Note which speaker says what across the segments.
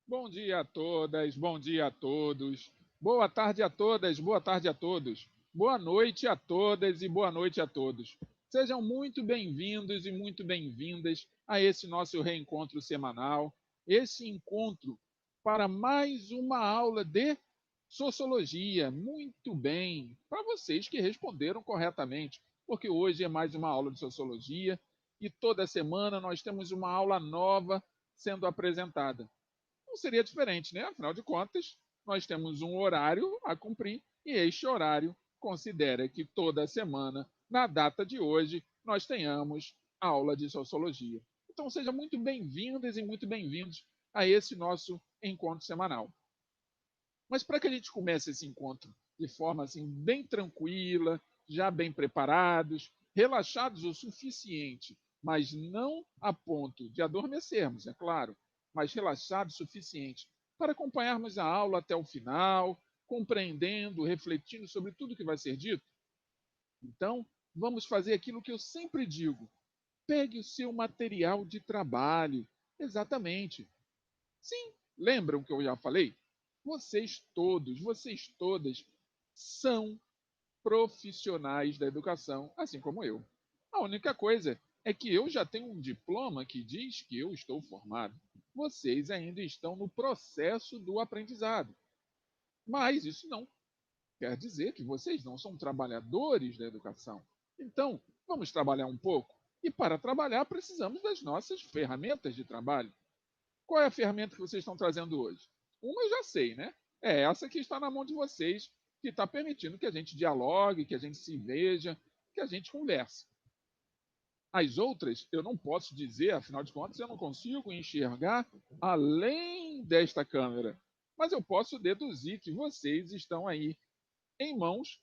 Speaker 1: Bom dia a todas, bom dia a todos. Boa tarde a todas, boa tarde a todos. Boa noite a todas e boa noite a todos. Sejam muito bem-vindos e muito bem-vindas a esse nosso reencontro semanal, esse encontro para mais uma aula de sociologia. Muito bem, para vocês que responderam corretamente, porque hoje é mais uma aula de sociologia e toda semana nós temos uma aula nova sendo apresentada. Não seria diferente, né? Afinal de contas, nós temos um horário a cumprir e este horário considera que toda semana, na data de hoje, nós tenhamos aula de sociologia. Então, sejam muito bem-vindas e muito bem-vindos a esse nosso encontro semanal. Mas para que a gente comece esse encontro de forma assim bem tranquila, já bem preparados, relaxados o suficiente, mas não a ponto de adormecermos, é claro, mas relaxados o suficiente para acompanharmos a aula até o final, compreendendo, refletindo sobre tudo que vai ser dito. Então, vamos fazer aquilo que eu sempre digo: pegue o seu material de trabalho. Exatamente. Sim, lembram que eu já falei? Vocês todas são profissionais da educação, assim como eu. A única coisa é que eu já tenho um diploma que diz que eu estou formado. Vocês ainda estão no processo do aprendizado. Mas isso não quer dizer que vocês não são trabalhadores da educação. Então, vamos trabalhar um pouco. E para trabalhar, precisamos das nossas ferramentas de trabalho. Qual é a ferramenta que vocês estão trazendo hoje? Uma eu já sei, né? É essa que está na mão de vocês, que está permitindo que a gente dialogue, que a gente se veja, que a gente converse. As outras, eu não posso dizer, afinal de contas, eu não consigo enxergar além desta câmera. Mas eu posso deduzir que vocês estão aí em mãos,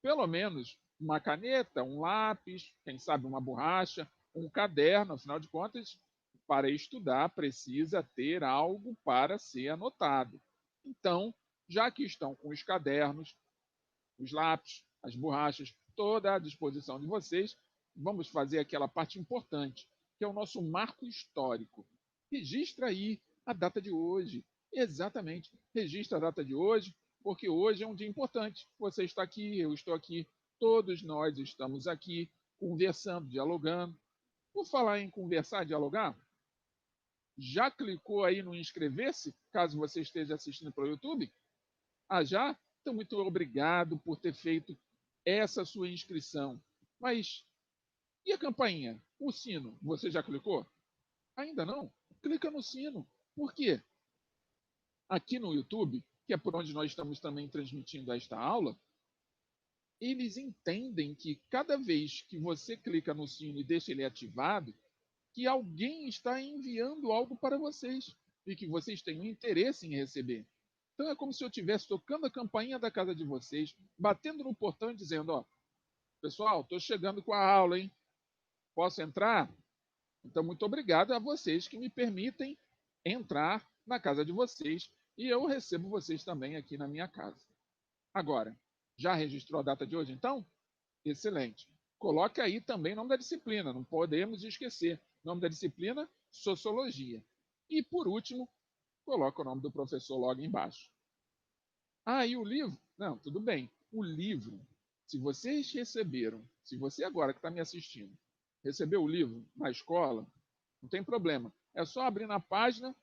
Speaker 1: pelo menos uma caneta, um lápis, quem sabe uma borracha, um caderno, afinal de contas, para estudar precisa ter algo para ser anotado. Então, já que estão com os cadernos, os lápis, as borrachas, toda à disposição de vocês, vamos fazer aquela parte importante, que é o nosso marco histórico. Registra aí a data de hoje. Exatamente. Registra a data de hoje, porque hoje é um dia importante. Você está aqui, eu estou aqui, todos nós estamos aqui conversando, dialogando. Por falar em conversar, dialogar, já clicou aí no inscrever-se, caso você esteja assistindo pelo YouTube? Ah, já? Então, muito obrigado por ter feito essa sua inscrição. Mas e a campainha? O sino, você já clicou? Ainda não? Clica no sino. Por quê? Aqui no YouTube, que é por onde nós estamos também transmitindo esta aula, eles entendem que cada vez que você clica no sino e deixa ele ativado, que alguém está enviando algo para vocês e que vocês têm um interesse em receber. Então é como se eu estivesse tocando a campainha da casa de vocês, batendo no portão e dizendo: ó, pessoal, estou chegando com a aula, hein? Posso entrar? Então, muito obrigado a vocês que me permitem entrar na casa de vocês e eu recebo vocês também aqui na minha casa. Agora, já registrou a data de hoje, então? Excelente. Coloque aí também o nome da disciplina, não podemos esquecer. Nome da disciplina, Sociologia. E, por último, coloque o nome do professor logo embaixo. Ah, e o livro? Não, tudo bem. O livro, se vocês receberam, se você agora que está me assistindo, recebeu o livro na escola, não tem problema. É só abrir na página,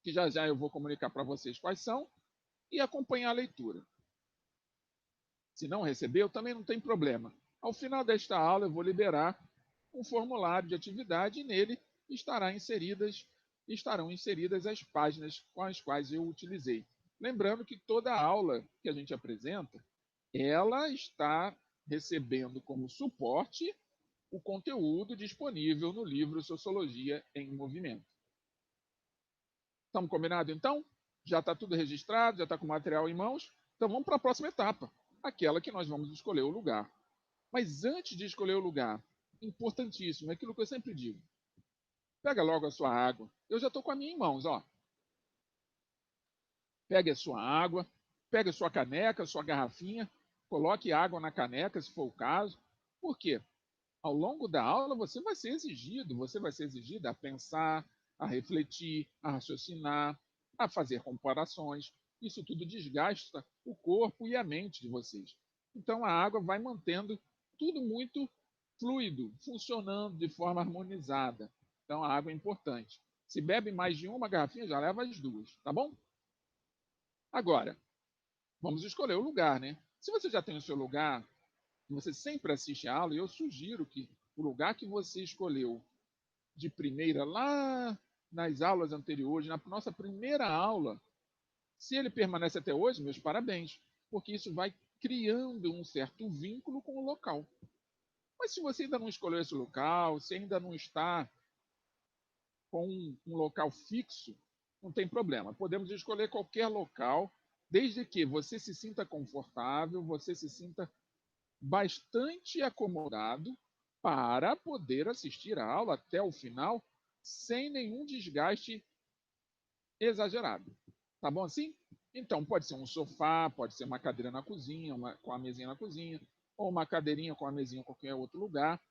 Speaker 1: que já já eu vou comunicar para vocês quais são, e acompanhar a leitura. Se não recebeu, também não tem problema. Ao final desta aula, eu vou liberar um formulário de atividade e nele estarão inseridas as páginas com as quais eu utilizei. Lembrando que toda aula que a gente apresenta, ela está recebendo como suporte o conteúdo disponível no livro Sociologia em Movimento. Estamos combinados então? Já está tudo registrado, já está com o material em mãos? Então vamos para a próxima etapa, aquela que nós vamos escolher o lugar. Mas antes de escolher o lugar, importantíssimo, é aquilo que eu sempre digo. Pega logo a sua água. Eu já estou com a minha em mãos, ó. Pegue a sua água, pegue a sua caneca, a sua garrafinha, coloque água na caneca, se for o caso. Por quê? Ao longo da aula você vai ser exigido a pensar, a refletir, a raciocinar, a fazer comparações. Isso tudo desgasta o corpo e a mente de vocês. Então, a água vai mantendo tudo muito fluido, funcionando de forma harmonizada. Então, a água é importante. Se bebe mais de uma garrafinha, já leva as duas, tá bom? Agora, vamos escolher o lugar, né? Se você já tem o seu lugar, você sempre assiste a aula, eu sugiro que o lugar que você escolheu de primeira, lá nas aulas anteriores, na nossa primeira aula, se ele permanece até hoje, meus parabéns, porque isso vai criando um certo vínculo com o local. Mas se você ainda não escolheu esse local, se ainda não está com um local fixo, não tem problema. Podemos escolher qualquer local, desde que você se sinta confortável, você se sinta bastante acomodado para poder assistir a aula até o final sem nenhum desgaste exagerado. Tá bom assim? Então, pode ser um sofá, pode ser uma cadeira na cozinha, com a mesinha na cozinha, ou uma cadeirinha com a mesinha em qualquer outro lugar.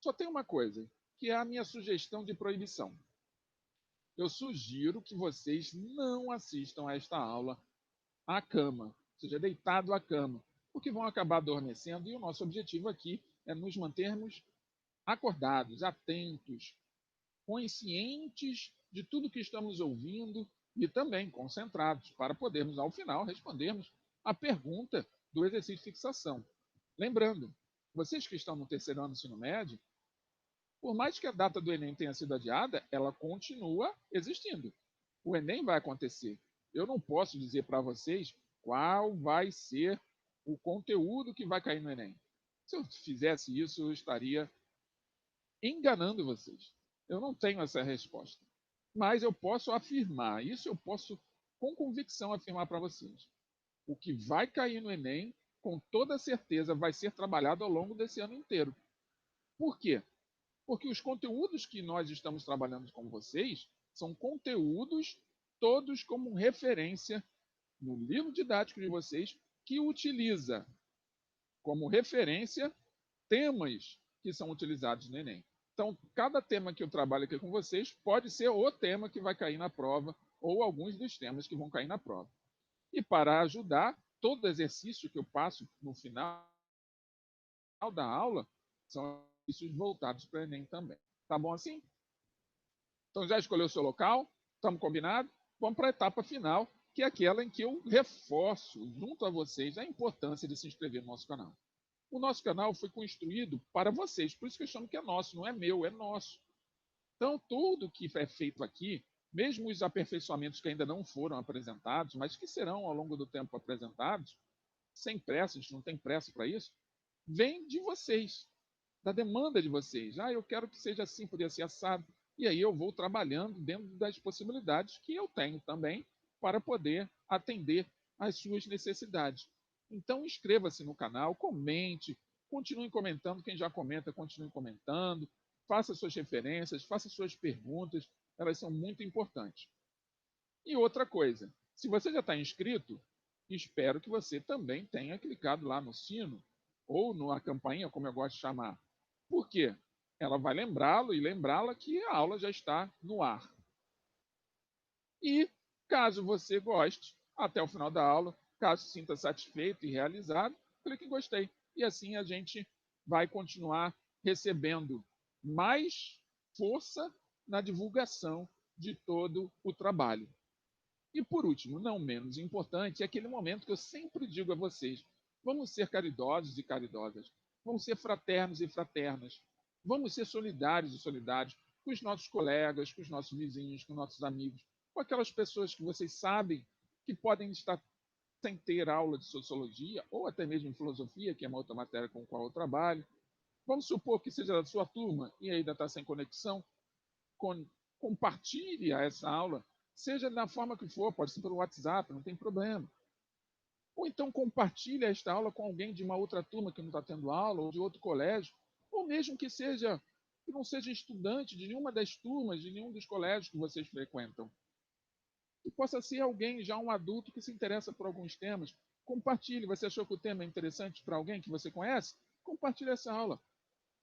Speaker 1: Só tem uma coisa, que é a minha sugestão de proibição. Eu sugiro que vocês não assistam a esta aula à cama, ou seja, deitado à cama, porque vão acabar adormecendo e o nosso objetivo aqui é nos mantermos acordados, atentos, conscientes de tudo que estamos ouvindo e também concentrados para podermos, ao final, respondermos a pergunta do exercício de fixação. Lembrando, vocês que estão no terceiro ano do ensino médio, por mais que a data do Enem tenha sido adiada, ela continua existindo. O Enem vai acontecer. Eu não posso dizer para vocês qual vai ser o conteúdo que vai cair no Enem. Se eu fizesse isso, eu estaria enganando vocês. Eu não tenho essa resposta. Mas eu posso afirmar, isso eu posso com convicção afirmar para vocês. O que vai cair no Enem, com toda certeza, vai ser trabalhado ao longo desse ano inteiro. Por quê? Porque os conteúdos que nós estamos trabalhando com vocês são conteúdos todos como referência no livro didático de vocês, que utiliza como referência temas que são utilizados no Enem. Então, cada tema que eu trabalho aqui com vocês pode ser o tema que vai cair na prova ou alguns dos temas que vão cair na prova. E para ajudar, todo exercício que eu passo no final da aula são exercícios voltados para o Enem também. Tá bom assim? Então, já escolheu o seu local? Estamos combinados? Vamos para a etapa final, que é aquela em que eu reforço junto a vocês a importância de se inscrever no nosso canal. O nosso canal foi construído para vocês, por isso que eu chamo que é nosso, não é meu, é nosso. Então, tudo que é feito aqui, mesmo os aperfeiçoamentos que ainda não foram apresentados, mas que serão ao longo do tempo apresentados, sem pressa, a gente não tem pressa para isso, vem de vocês, da demanda de vocês. Ah, eu quero que seja assim, poderia ser assado. E aí eu vou trabalhando dentro das possibilidades que eu tenho também para poder atender às suas necessidades. Então inscreva-se no canal, comente, continue comentando. Quem já comenta, continue comentando. Faça suas referências, faça suas perguntas, elas são muito importantes. E outra coisa, se você já está inscrito, espero que você também tenha clicado lá no sino ou na campainha, como eu gosto de chamar. Por quê? Ela vai lembrá-lo e lembrá-la que a aula já está no ar. E, caso você goste, até o final da aula, caso se sinta satisfeito e realizado, clique em gostei. E assim a gente vai continuar recebendo mais força na divulgação de todo o trabalho. E por último, não menos importante, é aquele momento que eu sempre digo a vocês: vamos ser caridosos e caridosas, vamos ser fraternos e fraternas, vamos ser solidários e solidários com os nossos colegas, com os nossos vizinhos, com nossos amigos, com aquelas pessoas que vocês sabem que podem estar sem ter aula de sociologia ou até mesmo em filosofia, que é uma outra matéria com a qual eu trabalho. Vamos supor que seja da sua turma e ainda está sem conexão, compartilhe essa aula, seja da forma que for, pode ser pelo WhatsApp, não tem problema. Ou então compartilhe esta aula com alguém de uma outra turma que não está tendo aula, ou de outro colégio, ou mesmo que não seja estudante de nenhuma das turmas, de nenhum dos colégios que vocês frequentam. Que possa ser alguém, já um adulto, que se interessa por alguns temas. Compartilhe. Você achou que o tema é interessante para alguém que você conhece? Compartilhe essa aula.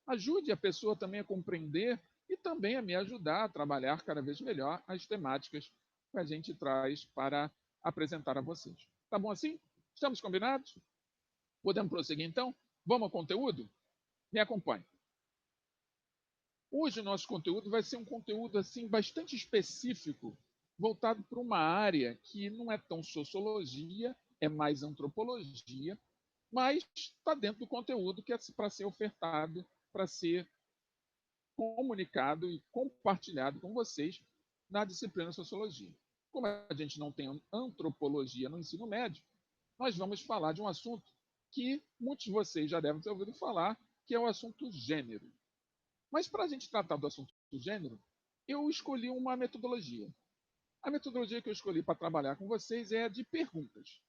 Speaker 1: Ajude a pessoa também a compreender e também a me ajudar a trabalhar cada vez melhor as temáticas que a gente traz para apresentar a vocês. Tá bom assim? Estamos combinados? Podemos prosseguir então? Vamos ao conteúdo? Me acompanhe. Hoje o nosso conteúdo vai ser um conteúdo assim bastante específico, voltado para uma área que não é tão sociologia, é mais antropologia, mas está dentro do conteúdo que é para ser ofertado, para ser comunicado e compartilhado com vocês na disciplina Sociologia. Como a gente não tem antropologia no ensino médio, nós vamos falar de um assunto que muitos de vocês já devem ter ouvido falar, que é o assunto gênero. Mas para a gente tratar do assunto gênero, eu escolhi uma metodologia. A metodologia que eu escolhi para trabalhar com vocês é a de perguntas.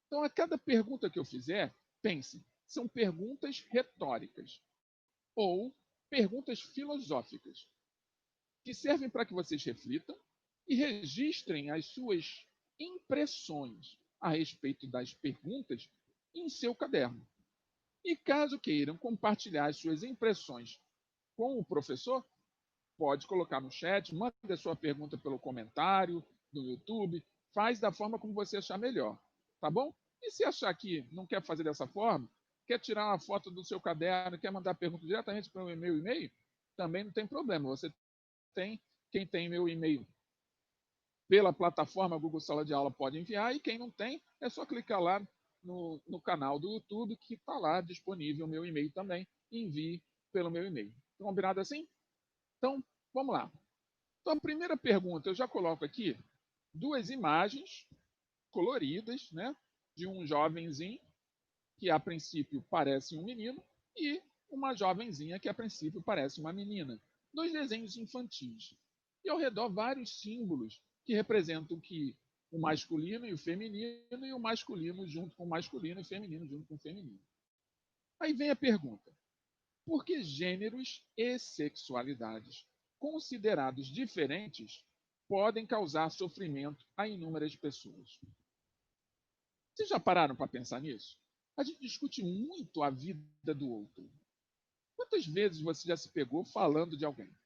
Speaker 1: Então, a cada pergunta que eu fizer, pense, são perguntas retóricas ou perguntas filosóficas, que servem para que vocês reflitam e registrem as suas impressões a respeito das perguntas em seu caderno. E caso queiram compartilhar as suas impressões com o professor, pode colocar no chat, manda a sua pergunta pelo comentário no YouTube, faz da forma como você achar melhor, tá bom? E se achar que não quer fazer dessa forma, quer tirar uma foto do seu caderno, quer mandar a pergunta diretamente para o meu e-mail, também não tem problema. Você tem, quem tem meu e-mail pela plataforma Google Sala de Aula pode enviar, e quem não tem, é só clicar lá no canal do YouTube, que está lá disponível o meu e-mail também, envie pelo meu e-mail. Combinado assim? Então, vamos lá. Então, a primeira pergunta, eu já coloco aqui duas imagens coloridas, né, de um jovenzinho que a princípio parece um menino e uma jovenzinha que a princípio parece uma menina. Dois desenhos infantis. E ao redor vários símbolos que representam que o masculino e o feminino, e o masculino junto com o masculino e o feminino junto com o feminino. Aí vem a pergunta: por que gêneros e sexualidades considerados diferentes podem causar sofrimento a inúmeras pessoas? Vocês já pararam para pensar nisso? A gente discute muito a vida do outro. Quantas vezes você já se pegou falando de alguém?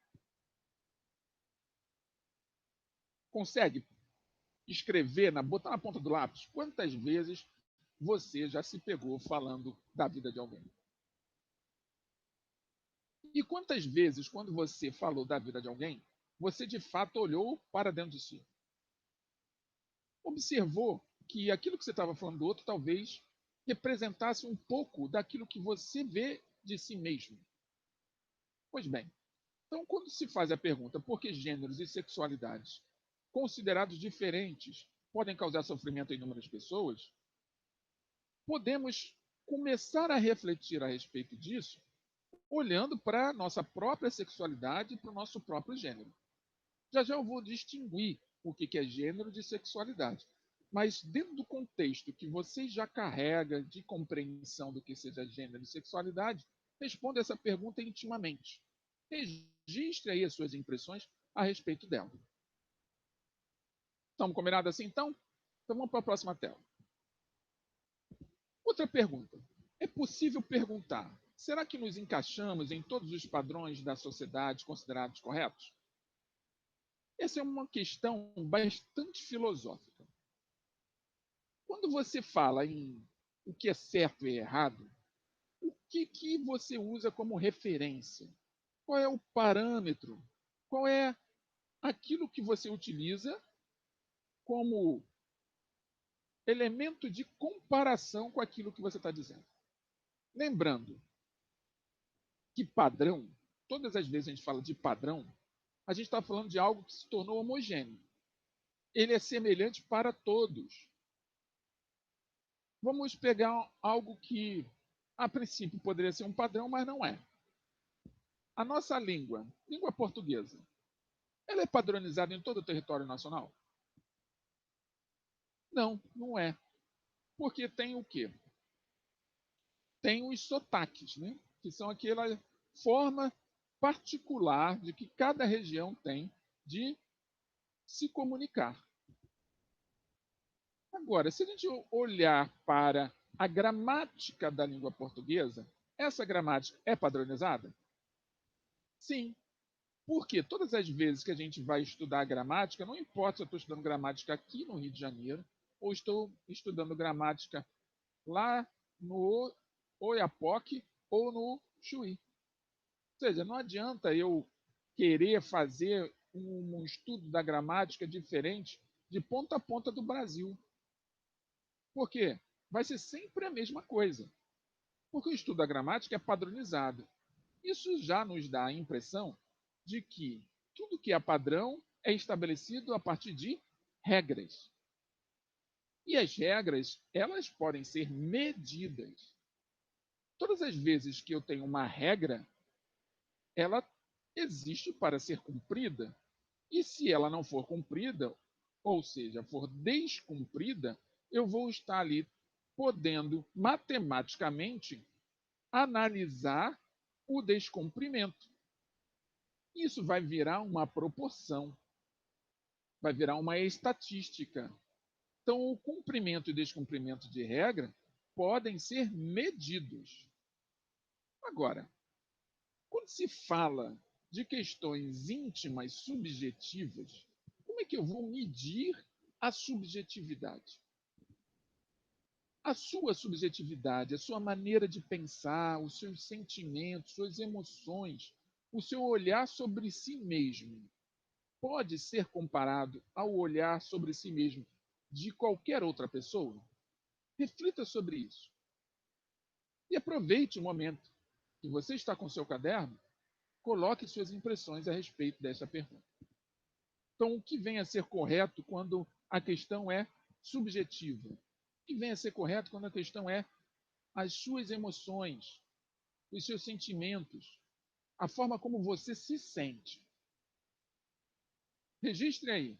Speaker 1: Consegue escrever, botar na ponta do lápis, quantas vezes você já se pegou falando da vida de alguém? E quantas vezes, quando você falou da vida de alguém, você de fato olhou para dentro de si? Observou que aquilo que você estava falando do outro talvez representasse um pouco daquilo que você vê de si mesmo? Pois bem, então quando se faz a pergunta por que gêneros e sexualidades considerados diferentes podem causar sofrimento em inúmeras pessoas, podemos começar a refletir a respeito disso olhando para a nossa própria sexualidade e para o nosso próprio gênero. Já já eu vou distinguir o que é gênero de sexualidade. Mas dentro do contexto que você já carrega de compreensão do que seja gênero e sexualidade, responda essa pergunta intimamente. Registre aí as suas impressões a respeito dela. Estamos combinados assim, então? Então vamos para a próxima tela. Outra pergunta. É possível perguntar: será que nos encaixamos em todos os padrões da sociedade considerados corretos? Essa é uma questão bastante filosófica. Quando você fala em o que é certo e errado, o que você usa como referência? Qual é o parâmetro? Qual é aquilo que você utiliza como elemento de comparação com aquilo que você está dizendo? Lembrando que padrão, todas as vezes a gente fala de padrão, a gente está falando de algo que se tornou homogêneo. Ele é semelhante para todos. Vamos pegar algo que, a princípio, poderia ser um padrão, mas não é. A nossa língua portuguesa, ela é padronizada em todo o território nacional? Não, não é. Porque tem o quê? Tem os sotaques, né? Que são aquela forma particular de que cada região tem de se comunicar. Agora, se a gente olhar para a gramática da língua portuguesa, essa gramática é padronizada? Sim. Porque todas as vezes que a gente vai estudar gramática, não importa se eu estou estudando gramática aqui no Rio de Janeiro ou estou estudando gramática lá no Oiapoque ou no Chuí. Ou seja, não adianta eu querer fazer um estudo da gramática diferente de ponta a ponta do Brasil. Por quê? Vai ser sempre a mesma coisa. Porque o estudo da gramática é padronizado. Isso já nos dá a impressão de que tudo que é padrão é estabelecido a partir de regras. E as regras, elas podem ser medidas. Todas as vezes que eu tenho uma regra, ela existe para ser cumprida. E se ela não for cumprida, ou seja, for descumprida, eu vou estar ali podendo matematicamente analisar o descumprimento. Isso vai virar uma proporção, vai virar uma estatística. Então, o cumprimento e descumprimento de regra podem ser medidos. Agora, quando se fala de questões íntimas subjetivas, como é que eu vou medir a subjetividade? A sua subjetividade, a sua maneira de pensar, os seus sentimentos, suas emoções, o seu olhar sobre si mesmo, pode ser comparado ao olhar sobre si mesmo de qualquer outra pessoa? Reflita sobre isso. E aproveite o momento que você está com seu caderno, coloque suas impressões a respeito dessa pergunta. Então, o que vem a ser correto quando a questão é subjetiva? O que vem a ser correto quando a questão é as suas emoções, os seus sentimentos, a forma como você se sente? Registre aí.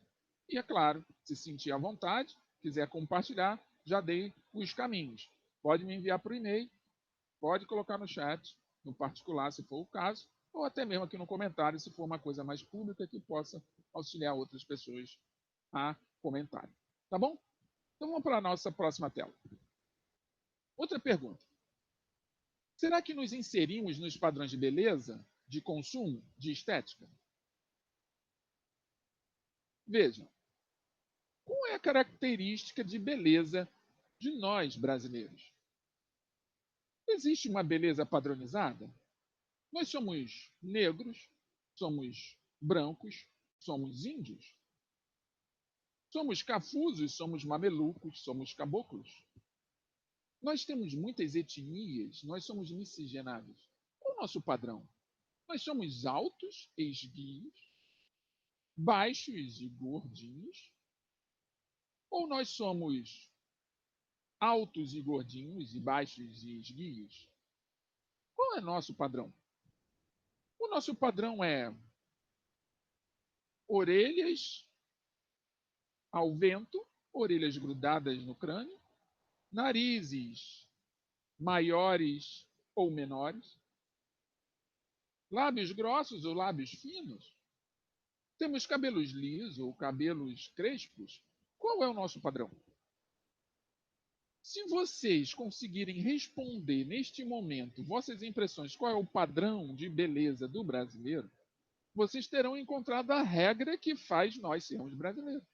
Speaker 1: E é claro, se sentir à vontade, quiser compartilhar, já dei os caminhos. Pode me enviar por e-mail, pode colocar no chat, no particular, se for o caso, ou até mesmo aqui no comentário, se for uma coisa mais pública que possa auxiliar outras pessoas a comentarem. Tá bom? Então vamos para a nossa próxima tela. Outra pergunta. Será que nos inserimos nos padrões de beleza, de consumo, de estética? Vejam, qual é a característica de beleza de nós brasileiros? Existe uma beleza padronizada? Nós somos negros, somos brancos, somos índios, somos cafusos, somos mamelucos, somos caboclos. Nós temos muitas etnias, nós somos miscigenados. Qual é o nosso padrão? Nós somos altos e esguios, baixos e gordinhos, ou nós somos altos e gordinhos e baixos e esguios? Qual é nosso padrão? O nosso padrão é orelhas ao vento, orelhas grudadas no crânio, narizes maiores ou menores, lábios grossos ou lábios finos, temos cabelos lisos ou cabelos crespos. Qual é o nosso padrão? Se vocês conseguirem responder neste momento vossas impressões, qual é o padrão de beleza do brasileiro, vocês terão encontrado a regra que faz nós sermos brasileiros.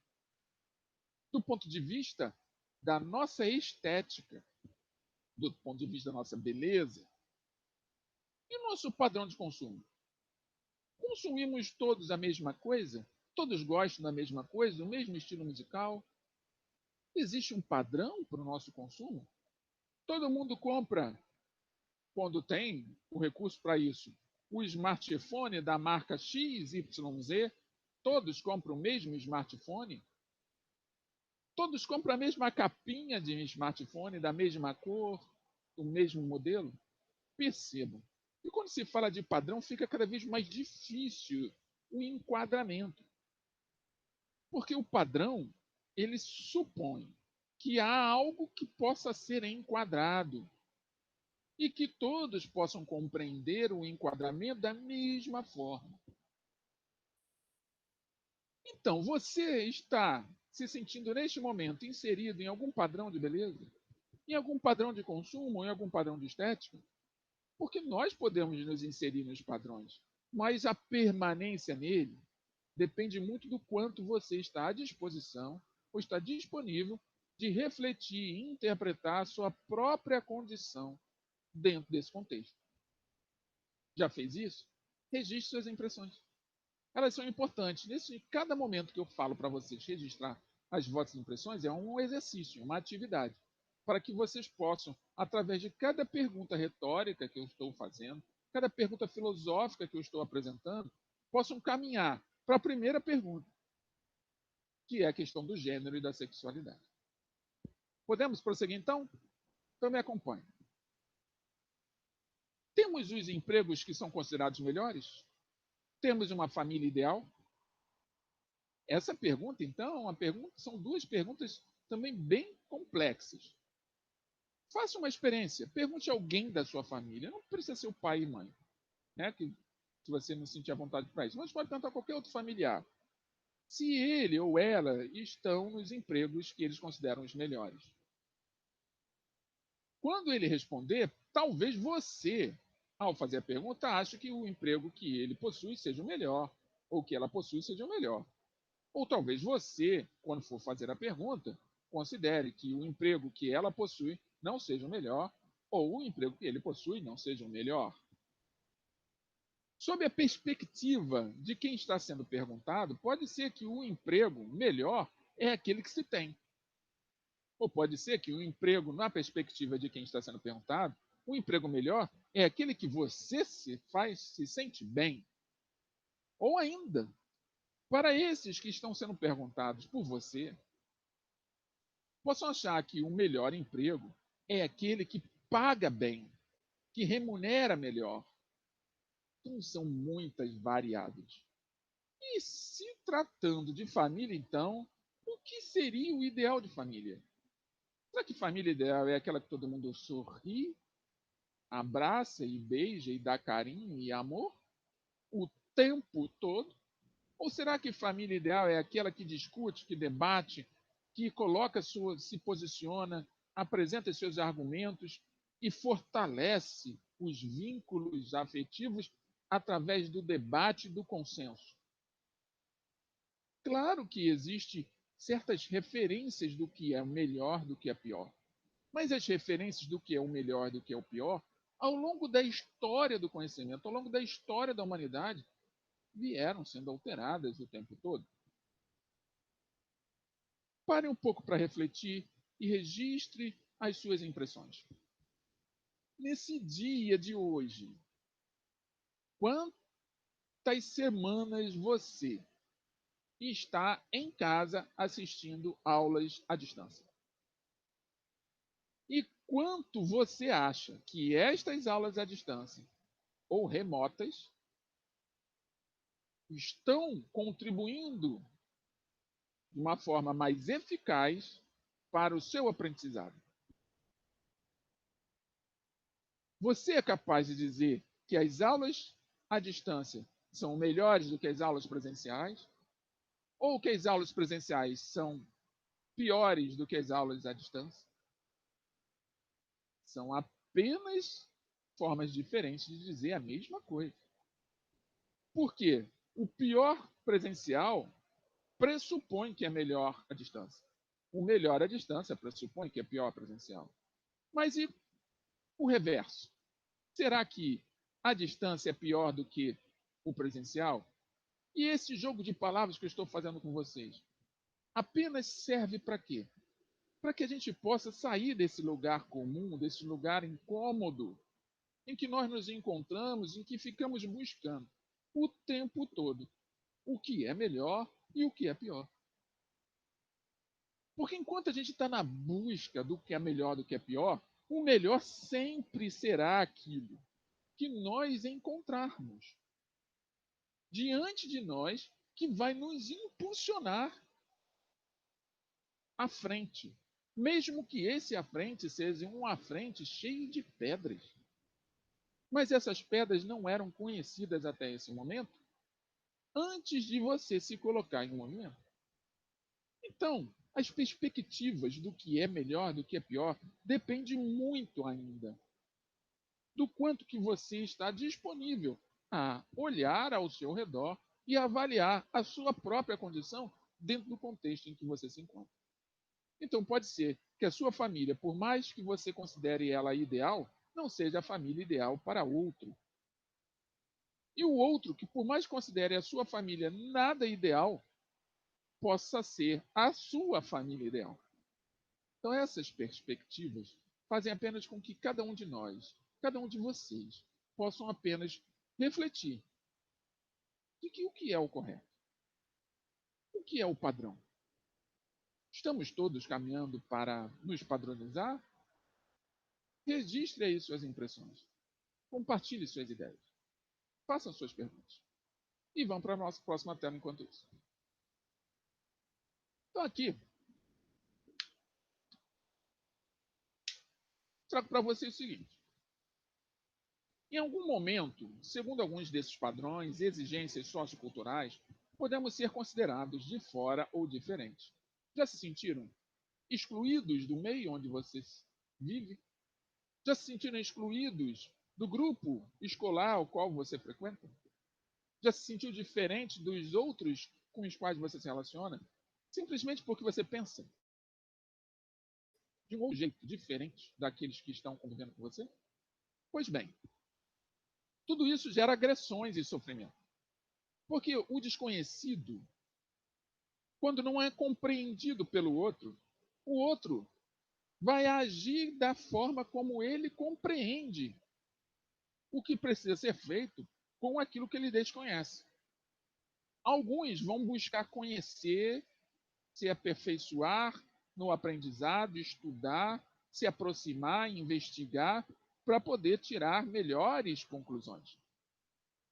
Speaker 1: Do ponto de vista da nossa estética, do ponto de vista da nossa beleza, e o nosso padrão de consumo? Consumimos todos a mesma coisa? Todos gostam da mesma coisa, do mesmo estilo musical? Existe um padrão para o nosso consumo? Todo mundo compra, quando tem o recurso para isso, o smartphone da marca XYZ? Todos compram o mesmo smartphone? Todos compram a mesma capinha de smartphone, da mesma cor, do mesmo modelo? Percebam. E quando se fala de padrão, fica cada vez mais difícil o enquadramento. Porque o padrão, ele supõe que há algo que possa ser enquadrado e que todos possam compreender o enquadramento da mesma forma. Então, você está se sentindo neste momento inserido em algum padrão de beleza? Em algum padrão de consumo? Em algum padrão de estética? Porque nós podemos nos inserir nos padrões. Mas a permanência nele depende muito do quanto você está à disposição ou está disponível de refletir e interpretar a sua própria condição dentro desse contexto. Já fez isso? Registre suas impressões. Elas são importantes. Nesse cada momento que eu falo para vocês registrar as vossas impressões é um exercício, uma atividade, para que vocês possam, através de cada pergunta retórica que eu estou fazendo, cada pergunta filosófica que eu estou apresentando, possam caminhar para a primeira pergunta, que é a questão do gênero e da sexualidade. Podemos prosseguir então? Então me acompanhe. Temos os empregos que são considerados melhores? Temos uma família ideal? Essa pergunta, então, são duas perguntas também bem complexas. Faça uma experiência, pergunte a alguém da sua família, não precisa ser o pai e mãe, né? Que, se você não sentir a vontade para isso, mas pode perguntar a qualquer outro familiar se ele ou ela estão nos empregos que eles consideram os melhores. Quando ele responder, talvez você, ao fazer a pergunta, ache que o emprego que ele possui seja o melhor, ou que ela possui seja o melhor. Ou talvez você, quando for fazer a pergunta, considere que o emprego que ela possui não seja o melhor, ou o emprego que ele possui não seja o melhor. Sob a perspectiva de quem está sendo perguntado, pode ser que o emprego melhor é aquele que se tem. Ou pode ser que o emprego, na perspectiva de quem está sendo perguntado, o emprego melhor é aquele que você se sente bem. Ou ainda, para esses que estão sendo perguntados por você, possam achar que o melhor emprego é aquele que paga bem, que remunera melhor. Então, são muitas variáveis. E se tratando de família, então, o que seria o ideal de família? Será que família ideal é aquela que todo mundo sorri, abraça e beija e dá carinho e amor o tempo todo? Ou será que família ideal é aquela que discute, que debate, que se posiciona, apresenta seus argumentos e fortalece os vínculos afetivos através do debate e do consenso? Claro que existe certas referências do que é o melhor, do que é pior. Mas as referências do que é o melhor, do que é o pior, ao longo da história do conhecimento, ao longo da história da humanidade, vieram sendo alteradas o tempo todo. Pare um pouco para refletir e registre as suas impressões. Nesse dia de hoje, quantas semanas você está em casa assistindo aulas à distância? E quanto você acha que estas aulas à distância ou remotas estão contribuindo de uma forma mais eficaz para o seu aprendizado? Você é capaz de dizer que as aulas à distância são melhores do que as aulas presenciais? Ou que as aulas presenciais são piores do que as aulas à distância? São apenas formas diferentes de dizer a mesma coisa. Por quê? O pior presencial pressupõe que é melhor à distância. O melhor à distância pressupõe que é pior presencial. Mas e o reverso? Será que a distância é pior do que o presencial? E esse jogo de palavras que eu estou fazendo com vocês apenas serve para quê? Para que a gente possa sair desse lugar comum, desse lugar incômodo, em que nós nos encontramos, em que ficamos buscando o tempo todo o que é melhor e o que é pior. Porque enquanto a gente está na busca do que é melhor, do que é pior, o melhor sempre será aquilo que nós encontrarmos diante de nós, que vai nos impulsionar à frente. Mesmo que esse à frente seja um à frente cheio de pedras. Mas essas pedras não eram conhecidas até esse momento, antes de você se colocar em movimento. Então, as perspectivas do que é melhor, do que é pior, depende muito ainda do quanto que você está disponível a olhar ao seu redor e avaliar a sua própria condição dentro do contexto em que você se encontra. Então, pode ser que a sua família, por mais que você considere ela ideal, não seja a família ideal para outro. E o outro, que por mais que considere a sua família nada ideal, possa ser a sua família ideal. Então, essas perspectivas fazem apenas com que cada um de nós, cada um de vocês, possam apenas refletir de que o que é o correto, o que é o padrão. Estamos todos caminhando para nos padronizar? Registre aí suas impressões. Compartilhe suas ideias. Façam suas perguntas. E vamos para a nossa próxima tela enquanto isso. Então, aqui, trago para vocês o seguinte. Em algum momento, segundo alguns desses padrões e exigências socioculturais, podemos ser considerados de fora ou diferentes. Já se sentiram excluídos do meio onde você vive? Já se sentiram excluídos do grupo escolar ao qual você frequenta? Já se sentiu diferente dos outros com os quais você se relaciona? Simplesmente porque você pensa de um outro jeito diferente daqueles que estão convivendo com você? Pois bem, tudo isso gera agressões e sofrimento. Porque o desconhecido, quando não é compreendido pelo outro, o outro vai agir da forma como ele compreende o que precisa ser feito com aquilo que ele desconhece. Alguns vão buscar conhecer, se aperfeiçoar no aprendizado, estudar, se aproximar, investigar, para poder tirar melhores conclusões.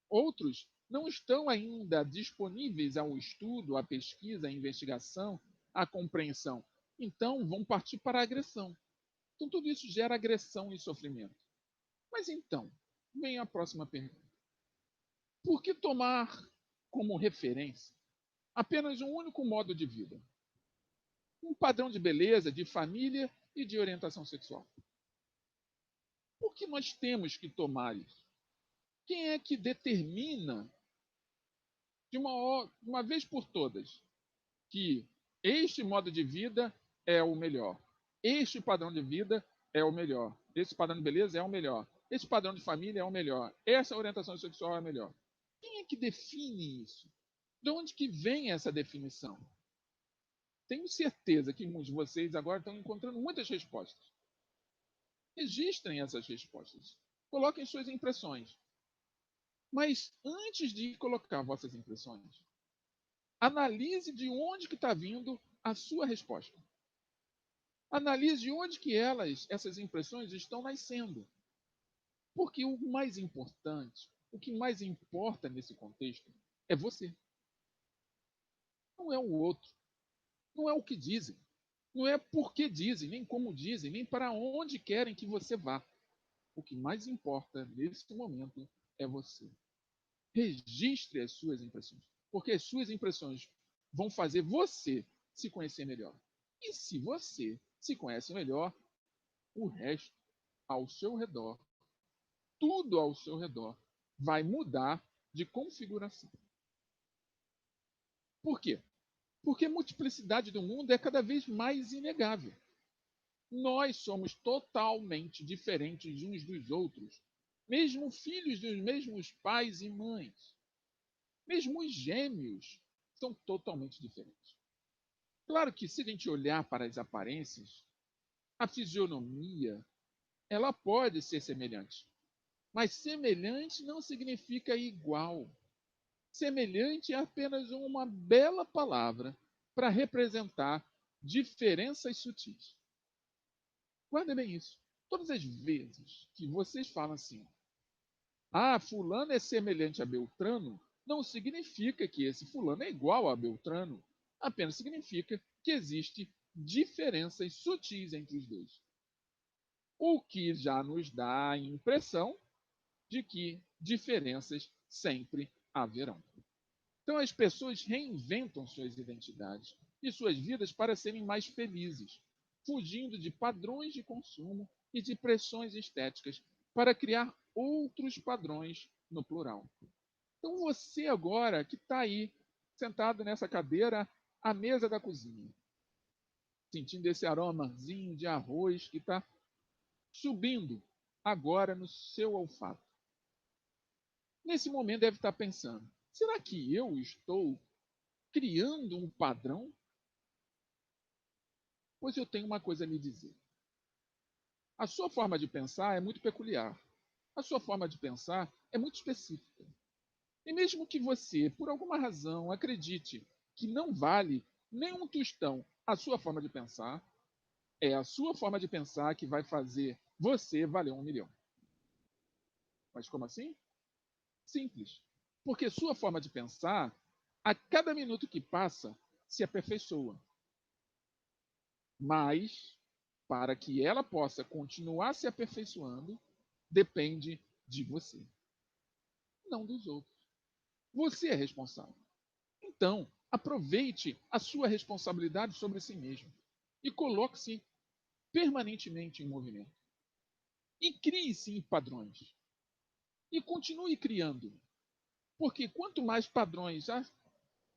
Speaker 1: Outros não estão ainda disponíveis ao estudo, à pesquisa, à investigação, à compreensão. Então, vão partir para a agressão. Então, tudo isso gera agressão e sofrimento. Mas então, vem a próxima pergunta. Por que tomar como referência apenas um único modo de vida? Um padrão de beleza, de família e de orientação sexual? Por que nós temos que tomar isso? Quem é que determina de uma vez por todas que este modo de vida é o melhor, este padrão de vida é o melhor, esse padrão de beleza é o melhor, esse padrão de família é o melhor, essa orientação sexual é a melhor? Quem é que define isso? De onde que vem essa definição? Tenho certeza que muitos de vocês agora estão encontrando muitas respostas. Registrem essas respostas. Coloquem suas impressões. Mas antes de colocar vossas impressões, analise de onde que está vindo a sua resposta. Analise de onde que essas impressões estão nascendo. Porque o mais importante, o que mais importa nesse contexto é você. Não é o outro. Não é o que dizem. Não é por que dizem, nem como dizem, nem para onde querem que você vá. O que mais importa nesse momento é você. Registre as suas impressões. Porque as suas impressões vão fazer você se conhecer melhor. E se você se conhece melhor, o resto ao seu redor, tudo ao seu redor, vai mudar de configuração. Por quê? Porque a multiplicidade do mundo é cada vez mais inegável. Nós somos totalmente diferentes uns dos outros, mesmo filhos dos mesmos pais e mães. Mesmo os gêmeos são totalmente diferentes. Claro que se a gente olhar para as aparências, a fisionomia, ela pode ser semelhante. Mas semelhante não significa igual. Semelhante é apenas uma bela palavra para representar diferenças sutis. Guarda bem isso. Todas as vezes que vocês falam assim, ah, fulano é semelhante a Beltrano, não significa que esse fulano é igual a Beltrano. Apenas significa que existe diferenças sutis entre os dois. O que já nos dá a impressão de que diferenças sempre haverão. Então as pessoas reinventam suas identidades e suas vidas para serem mais felizes, fugindo de padrões de consumo e de pressões estéticas para criar outros padrões no plural. Então você agora que está aí, sentado nessa cadeira, à mesa da cozinha, sentindo esse aromazinho de arroz que está subindo agora no seu olfato. Nesse momento deve estar pensando, será que eu estou criando um padrão? Pois eu tenho uma coisa a lhe dizer. A sua forma de pensar é muito peculiar. A sua forma de pensar é muito específica. E mesmo que você, por alguma razão, acredite que não vale nem um tostão a sua forma de pensar, é a sua forma de pensar que vai fazer você valer 1 milhão. Mas como assim? Simples. Porque sua forma de pensar, a cada minuto que passa, se aperfeiçoa. Mas, para que ela possa continuar se aperfeiçoando, depende de você, não dos outros. Você é responsável. Então, aproveite a sua responsabilidade sobre si mesmo e coloque-se permanentemente em movimento. E crie sim padrões. E continue criando. Porque quanto mais padrões a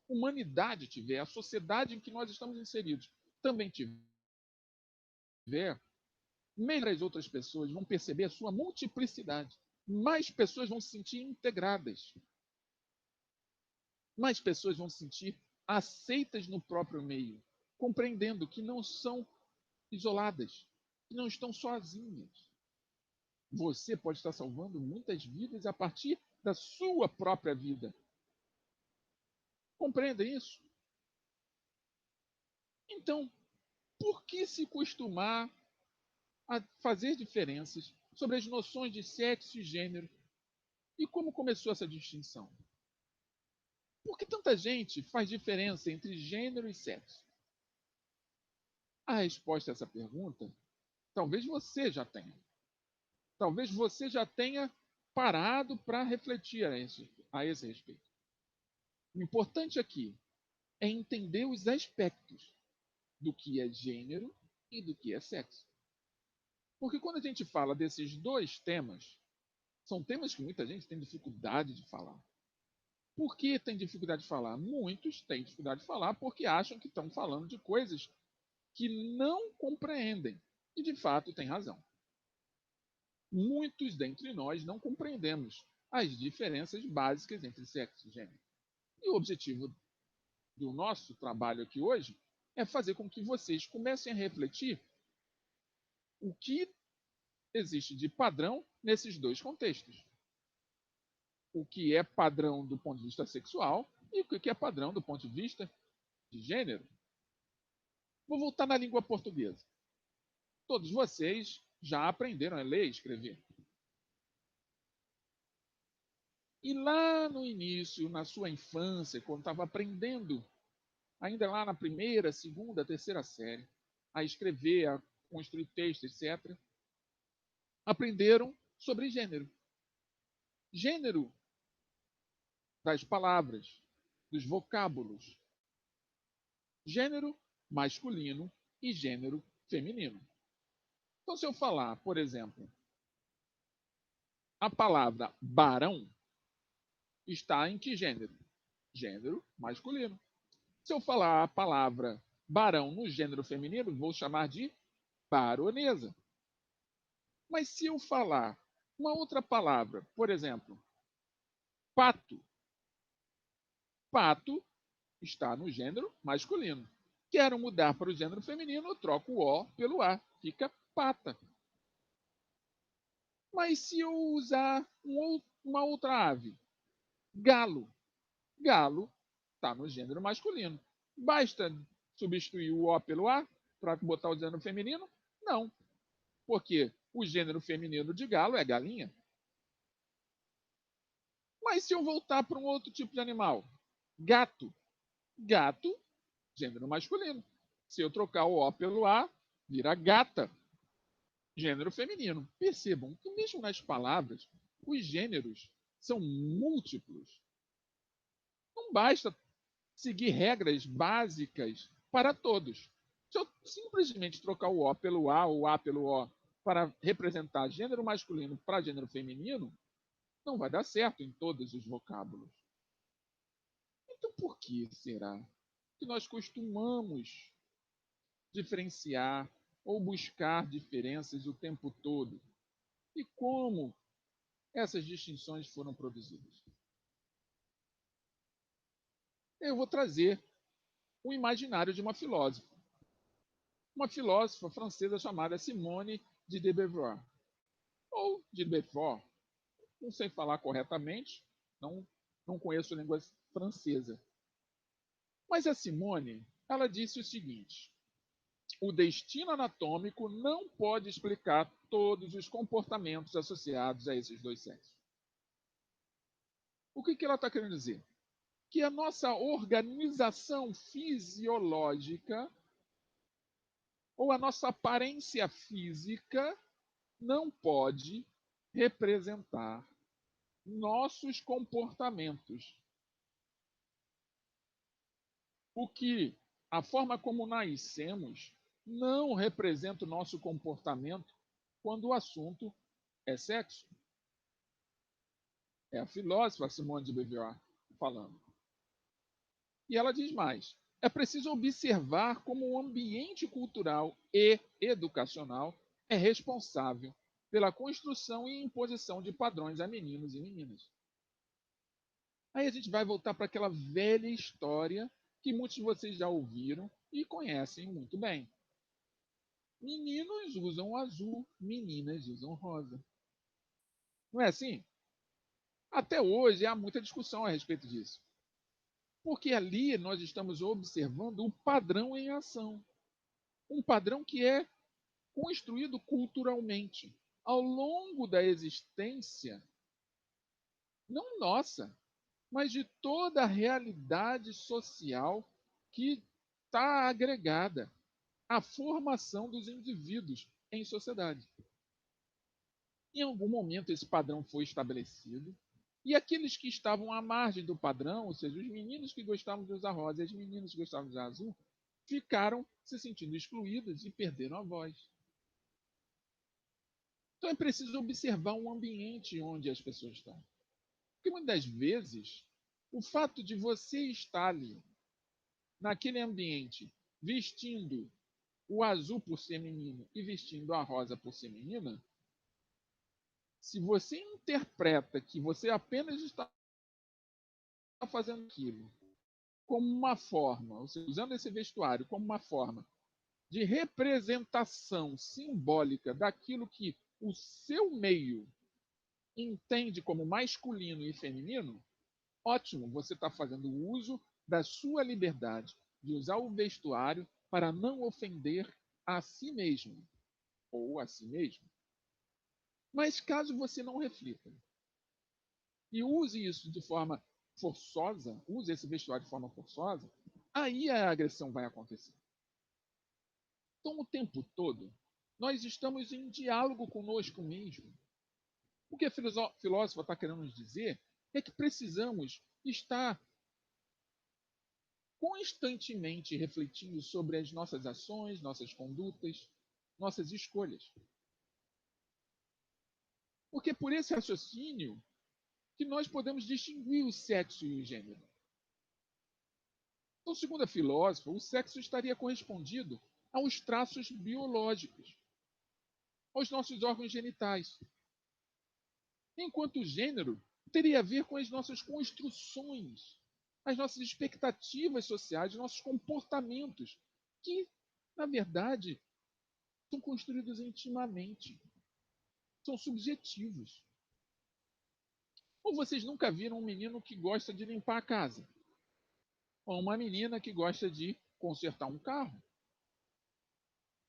Speaker 1: humanidade tiver, a sociedade em que nós estamos inseridos também tiver, melhor as outras pessoas vão perceber a sua multiplicidade. Mais pessoas vão se sentir integradas. Mais pessoas vão se sentir aceitas no próprio meio, compreendendo que não são isoladas, que não estão sozinhas. Você pode estar salvando muitas vidas a partir da sua própria vida. Compreenda isso? Então, por que se costumar a fazer diferenças sobre as noções de sexo e gênero e como começou essa distinção? Por que tanta gente faz diferença entre gênero e sexo? A resposta a essa pergunta, talvez você já tenha. Talvez você já tenha parado para refletir a esse respeito. O importante aqui é entender os aspectos do que é gênero e do que é sexo. Porque quando a gente fala desses dois temas, são temas que muita gente tem dificuldade de falar. Por que tem dificuldade de falar? Muitos têm dificuldade de falar porque acham que estão falando de coisas que não compreendem. E de fato tem razão. Muitos dentre nós não compreendemos as diferenças básicas entre sexo e gênero. E o objetivo do nosso trabalho aqui hoje é fazer com que vocês comecem a refletir o que existe de padrão nesses dois contextos. O que é padrão do ponto de vista sexual e o que é padrão do ponto de vista de gênero. Vou voltar na língua portuguesa. Todos vocês já aprenderam a ler e escrever. E lá no início, na sua infância, quando estava aprendendo, ainda lá na primeira, segunda, terceira série, a escrever, a construir textos, etc., aprenderam sobre gênero. Gênero das palavras, dos vocábulos. Gênero masculino e gênero feminino. Então, se eu falar, por exemplo, a palavra barão está em que gênero? Gênero masculino. Se eu falar a palavra barão no gênero feminino, vou chamar de baronesa. Mas se eu falar uma outra palavra, por exemplo, pato, pato está no gênero masculino. Quero mudar para o gênero feminino, eu troco o O pelo A, fica pata. Mas se eu usar uma outra ave, galo, galo está no gênero masculino. Basta substituir o O pelo A para botar o gênero feminino? Não, porque o gênero feminino de galo é galinha. Mas se eu voltar para um outro tipo de animal, gato, gato, gênero masculino. Se eu trocar o O pelo A, vira gata, gênero feminino. Percebam que mesmo nas palavras, os gêneros são múltiplos. Não basta seguir regras básicas para todos. Se eu simplesmente trocar o O pelo A ou o A pelo O para representar gênero masculino para gênero feminino, não vai dar certo em todos os vocábulos. Então, por que será que nós costumamos diferenciar ou buscar diferenças o tempo todo? E como essas distinções foram produzidas? Eu vou trazer o imaginário de uma filósofa francesa chamada Simone de Beauvoir, ou de Beaufort, não sei falar corretamente, não, não conheço a língua francesa. Mas a Simone, ela disse o seguinte: o destino anatômico não pode explicar todos os comportamentos associados a esses dois sexos. O que ela está querendo dizer? Que a nossa organização fisiológica ou a nossa aparência física não pode representar nossos comportamentos. O que a forma como nascemos não representa o nosso comportamento quando o assunto é sexo. É a filósofa Simone de Beauvoir falando. E ela diz mais: é preciso observar como o ambiente cultural e educacional é responsável pela construção e imposição de padrões a meninos e meninas. Aí a gente vai voltar para aquela velha história que muitos de vocês já ouviram e conhecem muito bem. Meninos usam azul, meninas usam rosa. Não é assim? Até hoje há muita discussão a respeito disso. Porque ali nós estamos observando o padrão em ação. Um padrão que é construído culturalmente ao longo da existência, não nossa, mas de toda a realidade social que está agregada à formação dos indivíduos em sociedade. Em algum momento esse padrão foi estabelecido e aqueles que estavam à margem do padrão, ou seja, os meninos que gostavam de usar rosa e as meninas que gostavam de usar azul, ficaram se sentindo excluídos e perderam a voz. Então é preciso observar o ambiente onde as pessoas estão. Porque muitas vezes o fato de você estar ali, naquele ambiente, vestindo o azul por ser menino e vestindo a rosa por ser menina, se você interpreta que você apenas está fazendo aquilo como uma forma, ou seja, usando esse vestuário como uma forma de representação simbólica daquilo que o seu meio entende como masculino e feminino, ótimo, você está fazendo uso da sua liberdade de usar o vestuário para não ofender a si mesmo ou a si mesmo. Mas caso você não reflita e use isso de forma forçosa, use esse vestuário de forma forçosa, aí a agressão vai acontecer. Então, o tempo todo, nós estamos em diálogo conosco mesmo. O que a filósofa está querendo nos dizer é que precisamos estar constantemente refletindo sobre as nossas ações, nossas condutas, nossas escolhas. Porque por esse raciocínio que nós podemos distinguir o sexo e o gênero. Então, segundo a filósofa, o sexo estaria correspondido aos traços biológicos, aos nossos órgãos genitais, enquanto o gênero teria a ver com as nossas construções, as nossas expectativas sociais, os nossos comportamentos, que, na verdade, são construídos intimamente, são subjetivos. Ou vocês nunca viram um menino que gosta de limpar a casa? Ou uma menina que gosta de consertar um carro?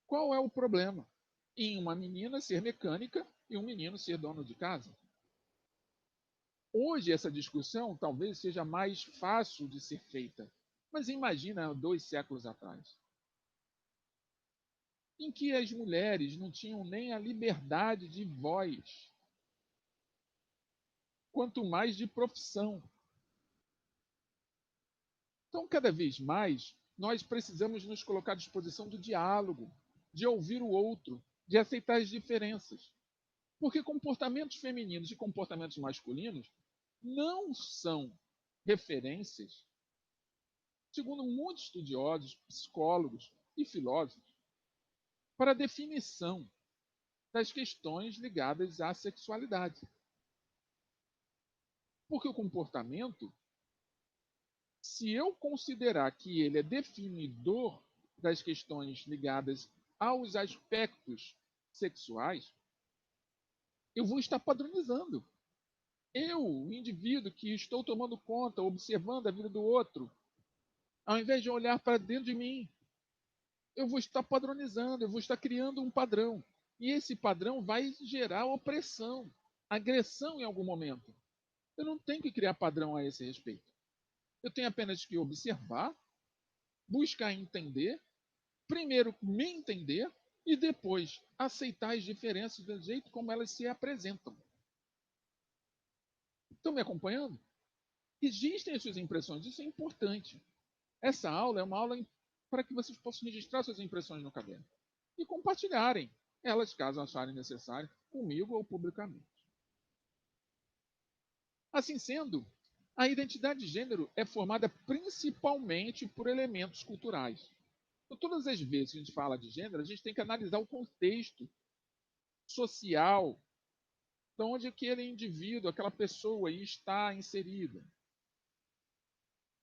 Speaker 1: Qual é o problema em uma menina ser mecânica e um menino ser dono de casa? Hoje essa discussão talvez seja mais fácil de ser feita, mas imagina 2 séculos atrás, em que as mulheres não tinham nem a liberdade de voz, quanto mais de profissão. Então, cada vez mais, nós precisamos nos colocar à disposição do diálogo, de ouvir o outro, de aceitar as diferenças. Porque comportamentos femininos e comportamentos masculinos não são referências, segundo muitos estudiosos, psicólogos e filósofos, para a definição das questões ligadas à sexualidade. Porque o comportamento, se eu considerar que ele é definidor das questões ligadas aos aspectos sexuais, eu vou estar padronizando. Eu, o indivíduo que estou tomando conta, observando a vida do outro, ao invés de olhar para dentro de mim, eu vou estar padronizando, eu vou estar criando um padrão. E esse padrão vai gerar opressão, agressão em algum momento. Eu não tenho que criar padrão a esse respeito. Eu tenho apenas que observar, buscar entender, primeiro me entender e depois aceitar as diferenças do jeito como elas se apresentam. Estão me acompanhando? Existem as suas impressões, isso é importante. Essa aula é uma aula para que vocês possam registrar suas impressões no caderno e compartilharem elas, caso acharem necessário, comigo ou publicamente. Assim sendo, a identidade de gênero é formada principalmente por elementos culturais. Então, todas as vezes que a gente fala de gênero, a gente tem que analisar o contexto social de onde aquele indivíduo, aquela pessoa aí está inserida.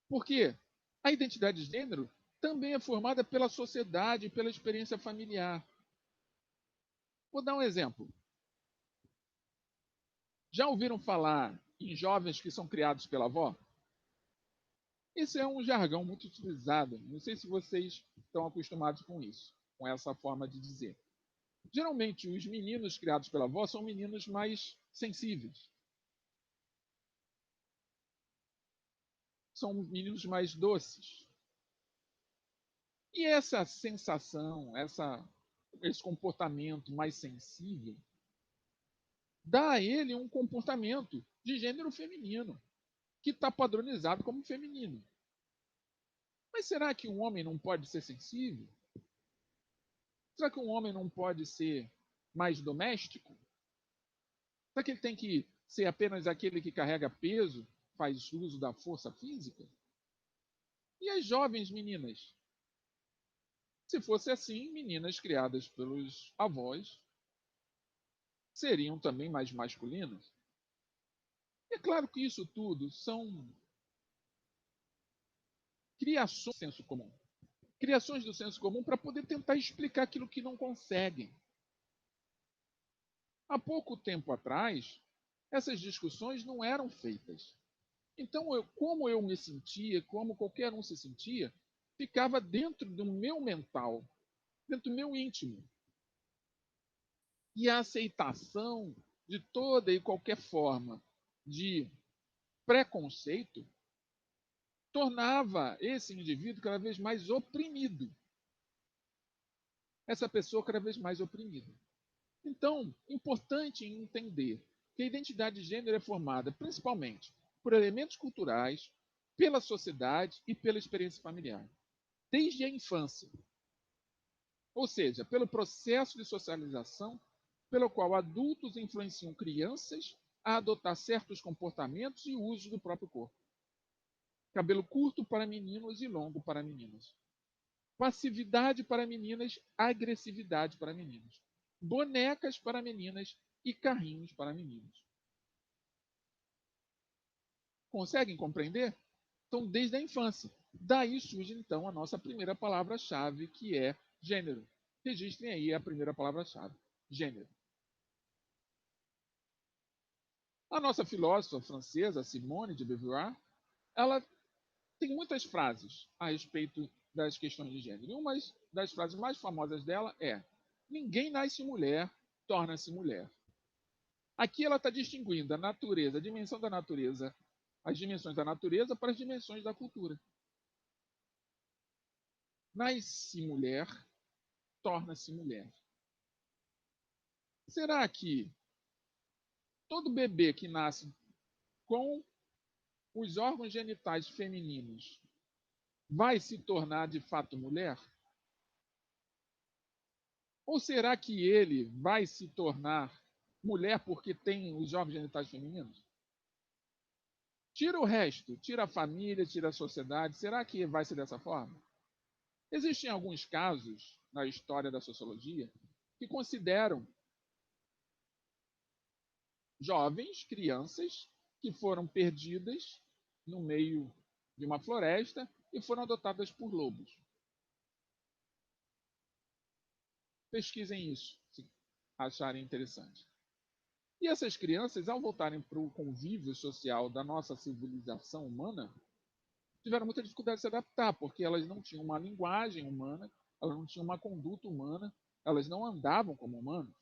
Speaker 1: Por quê? A identidade de gênero também é formada pela sociedade e pela experiência familiar. Vou dar um exemplo. Já ouviram falar em jovens que são criados pela avó? Isso é um jargão muito utilizado. Não sei se vocês estão acostumados com isso, com essa forma de dizer. Geralmente, os meninos criados pela avó são meninos mais sensíveis. São meninos mais doces. E essa sensação, esse comportamento mais sensível, dá a ele um comportamento de gênero feminino, que está padronizado como feminino. Mas será que um homem não pode ser sensível? Será que um homem não pode ser mais doméstico? Será que ele tem que ser apenas aquele que carrega peso, faz uso da força física? E as jovens meninas? Se fosse assim, meninas criadas pelos avós seriam também mais masculinas? É claro que isso tudo são criações do senso comum. Criações do senso comum para poder tentar explicar aquilo que não conseguem. Há pouco tempo atrás, essas discussões não eram feitas. Então, como eu me sentia, como qualquer um se sentia, ficava dentro do meu mental, dentro do meu íntimo. E a aceitação de toda e qualquer forma de preconceito tornava esse indivíduo cada vez mais oprimido. Essa pessoa cada vez mais oprimida. Então, importante entender que a identidade de gênero é formada principalmente por elementos culturais, pela sociedade e pela experiência familiar, desde a infância. Ou seja, pelo processo de socialização pelo qual adultos influenciam crianças a adotar certos comportamentos e usos do próprio corpo. Cabelo curto para meninos e longo para meninas. Passividade para meninas, agressividade para meninos. Bonecas para meninas e carrinhos para meninos. Conseguem compreender? Então, desde a infância. Daí surge, então, a nossa primeira palavra-chave, que é gênero. Registrem aí a primeira palavra-chave: gênero. A nossa filósofa francesa, Simone de Beauvoir, ela tem muitas frases a respeito das questões de gênero. E uma das frases mais famosas dela é: ninguém nasce mulher, torna-se mulher. Aqui ela está distinguindo a natureza, a dimensão da natureza, as dimensões da natureza para as dimensões da cultura. Nasce mulher, torna-se mulher. Será que todo bebê que nasce com os órgãos genitais femininos vai se tornar de fato mulher? Ou será que ele vai se tornar mulher porque tem os órgãos genitais femininos? Tira o resto, tira a família, tira a sociedade. Será que vai ser dessa forma? Existem alguns casos na história da sociologia que consideram jovens, crianças, que foram perdidas no meio de uma floresta e foram adotadas por lobos. Pesquisem isso, se acharem interessante. E essas crianças, ao voltarem para o convívio social da nossa civilização humana, tiveram muita dificuldade de se adaptar, porque elas não tinham uma linguagem humana, elas não tinham uma conduta humana, elas não andavam como humanos.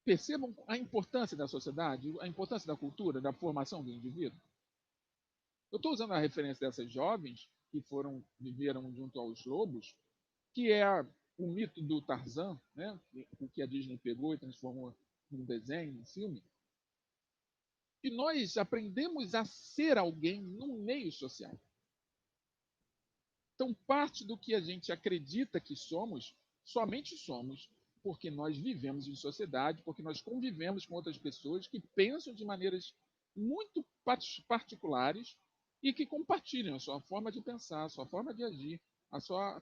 Speaker 1: Percebam a importância da sociedade, a importância da cultura, da formação do indivíduo. Eu estou usando a referência dessas jovens que viveram junto aos lobos, que é o mito do Tarzan, né? O que a Disney pegou e transformou num desenho, num filme. E nós aprendemos a ser alguém no meio social. Então, parte do que a gente acredita que somos, somente somos porque nós vivemos em sociedade, porque nós convivemos com outras pessoas que pensam de maneiras muito particulares e que compartilham a sua forma de pensar, a sua forma de agir,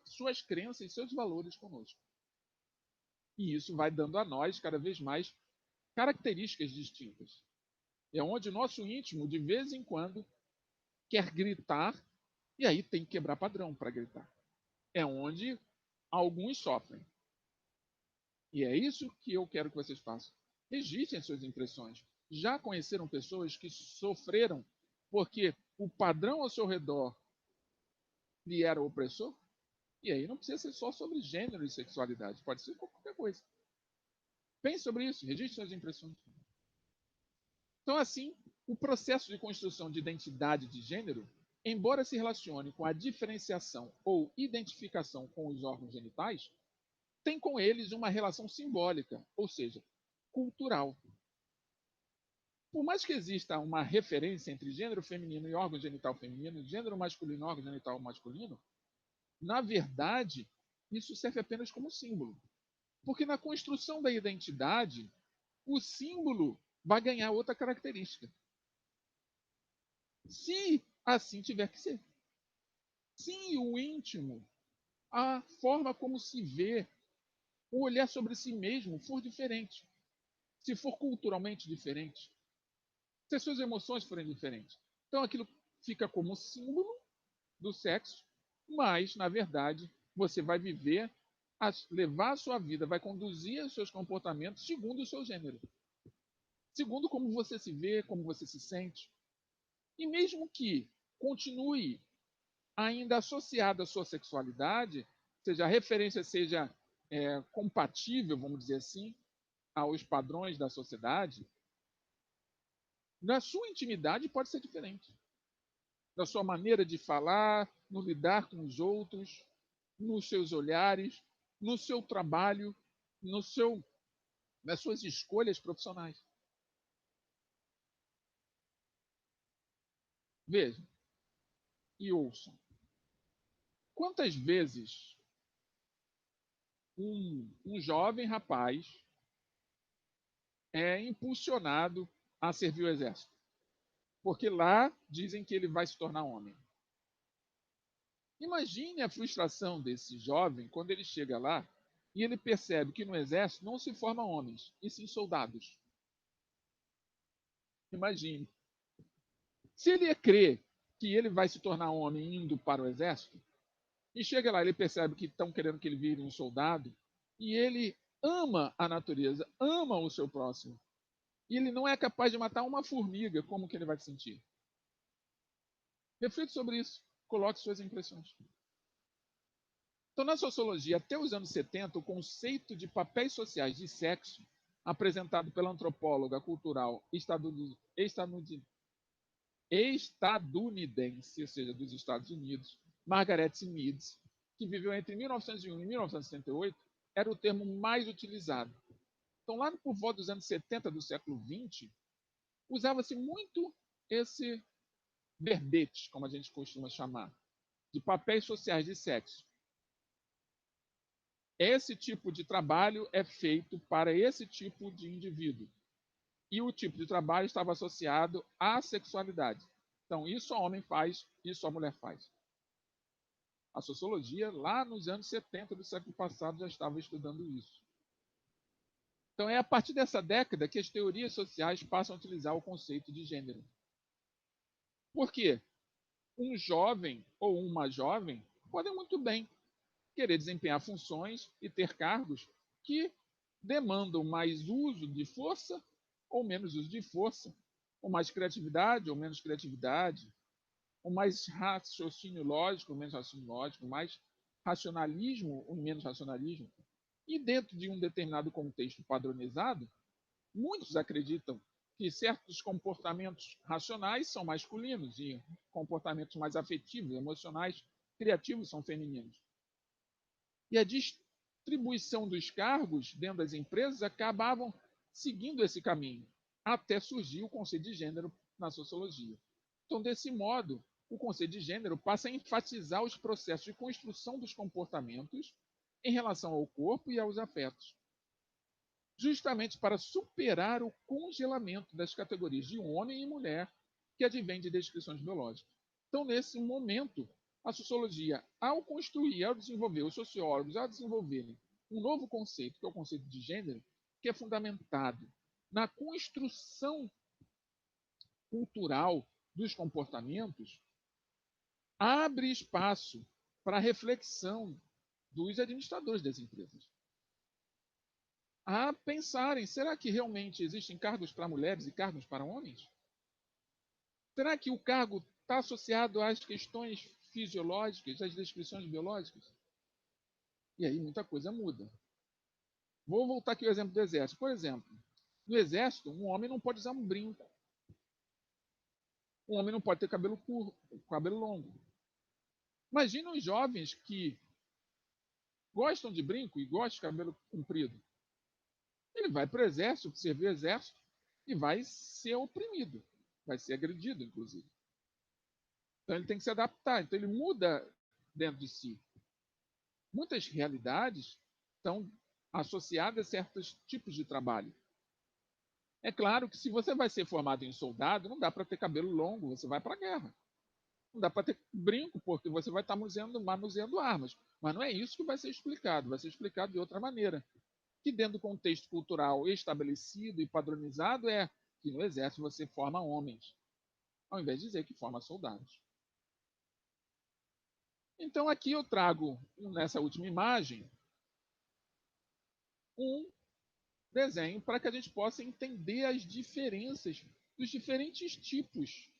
Speaker 1: suas crenças e seus valores conosco. E isso vai dando a nós cada vez mais características distintas. É onde o nosso íntimo, de vez em quando, quer gritar e aí tem que quebrar padrão para gritar. É onde alguns sofrem. E é isso que eu quero que vocês façam. Registrem suas impressões. Já conheceram pessoas que sofreram porque o padrão ao seu redor lhe era opressor? E aí não precisa ser só sobre gênero e sexualidade, pode ser qualquer coisa. Pense sobre isso, registre suas impressões. Então, assim, o processo de construção de identidade de gênero, embora se relacione com a diferenciação ou identificação com os órgãos genitais, tem com eles uma relação simbólica, ou seja, cultural. Por mais que exista uma referência entre gênero feminino e órgão genital feminino, gênero masculino e órgão genital masculino, na verdade, isso serve apenas como símbolo. Porque na construção da identidade, o símbolo vai ganhar outra característica. Se assim tiver que ser. Se o íntimo, a forma como se vê, o olhar sobre si mesmo for diferente, se for culturalmente diferente, se as suas emoções forem diferentes. Então aquilo fica como símbolo do sexo, mas, na verdade, você vai viver, levar a sua vida, vai conduzir os seus comportamentos segundo o seu gênero. Segundo como você se vê, como você se sente. E mesmo que continue ainda associado à sua sexualidade, seja a referência seja compatível, vamos dizer assim, aos padrões da sociedade, na sua intimidade pode ser diferente. Na sua maneira de falar, no lidar com os outros, nos seus olhares, no seu trabalho, nas suas escolhas profissionais. Vejam e ouçam. Quantas vezes um jovem rapaz é impulsionado a servir o exército? Porque lá dizem que ele vai se tornar homem. Imagine a frustração desse jovem quando ele chega lá e ele percebe que no exército não se formam homens, e sim soldados. Imagine. Se ele crê que ele vai se tornar homem indo para o exército, e chega lá, ele percebe que estão querendo que ele vire um soldado, e ele ama a natureza, ama o seu próximo, e ele não é capaz de matar uma formiga, como que ele vai se sentir? Reflita sobre isso, coloque suas impressões. Então, na sociologia, até os anos 70, o conceito de papéis sociais de sexo, apresentado pela antropóloga cultural estadunidense, ou seja, dos Estados Unidos, Margaret Mead, que viveu entre 1901 e 1978, era o termo mais utilizado. Então, lá por volta dos anos 70 do século XX, usava-se muito esse verbete, como a gente costuma chamar, de papéis sociais de sexo. esse tipo de trabalho é feito para esse tipo de indivíduo. E o tipo de trabalho estava associado à sexualidade. Então, isso a homem faz, isso a mulher faz. A sociologia, lá nos anos 70 do século passado, já estava estudando isso. Então, é a partir dessa década que as teorias sociais passam a utilizar o conceito de gênero. Por quê? Um jovem ou uma jovem podem muito bem querer desempenhar funções e ter cargos que demandam mais uso de força ou menos uso de força, ou mais criatividade ou menos criatividade, ou mais raciocínio lógico ou menos raciocínio lógico, mais racionalismo ou menos racionalismo. E dentro de um determinado contexto padronizado, muitos acreditam que certos comportamentos racionais são masculinos e comportamentos mais afetivos, emocionais, criativos são femininos. E a distribuição dos cargos dentro das empresas acabavam seguindo esse caminho, até surgir o conceito de gênero na sociologia. Então, desse modo, o conceito de gênero passa a enfatizar os processos de construção dos comportamentos em relação ao corpo e aos afetos, justamente para superar o congelamento das categorias de homem e mulher que advém de descrições biológicas. Então, nesse momento, a sociologia, ao construir, ao desenvolver, os sociólogos, ao desenvolverem um novo conceito, que é o conceito de gênero, que é fundamentado na construção cultural dos comportamentos, abre espaço para a reflexão dos administradores das empresas a pensarem: será que realmente existem cargos para mulheres e cargos para homens? Será que o cargo está associado às questões fisiológicas, às descrições biológicas? E aí muita coisa muda. Vou voltar aqui ao exemplo do Exército. Por exemplo, no Exército, um homem não pode usar um brinco. Um homem não pode ter cabelo curto, cabelo longo. Imagina os jovens que gostam de brinco e gostam de cabelo comprido. Ele vai para o Exército, servir o Exército, e vai ser oprimido. Vai ser agredido, inclusive. Então ele tem que se adaptar. Então ele muda dentro de si. Muitas realidades estão associadas a certos tipos de trabalho. É claro que se você vai ser formado em soldado, não dá para ter cabelo longo, você vai para a guerra. Não dá para ter brinco, porque você vai estar manuseando armas. Mas não é isso que vai ser explicado. Vai ser explicado de outra maneira. Que dentro do contexto cultural estabelecido e padronizado é que no exército você forma homens, ao invés de dizer que forma soldados. Então aqui eu trago, nessa última imagem, um desenho para que a gente possa entender as diferenças dos diferentes tipos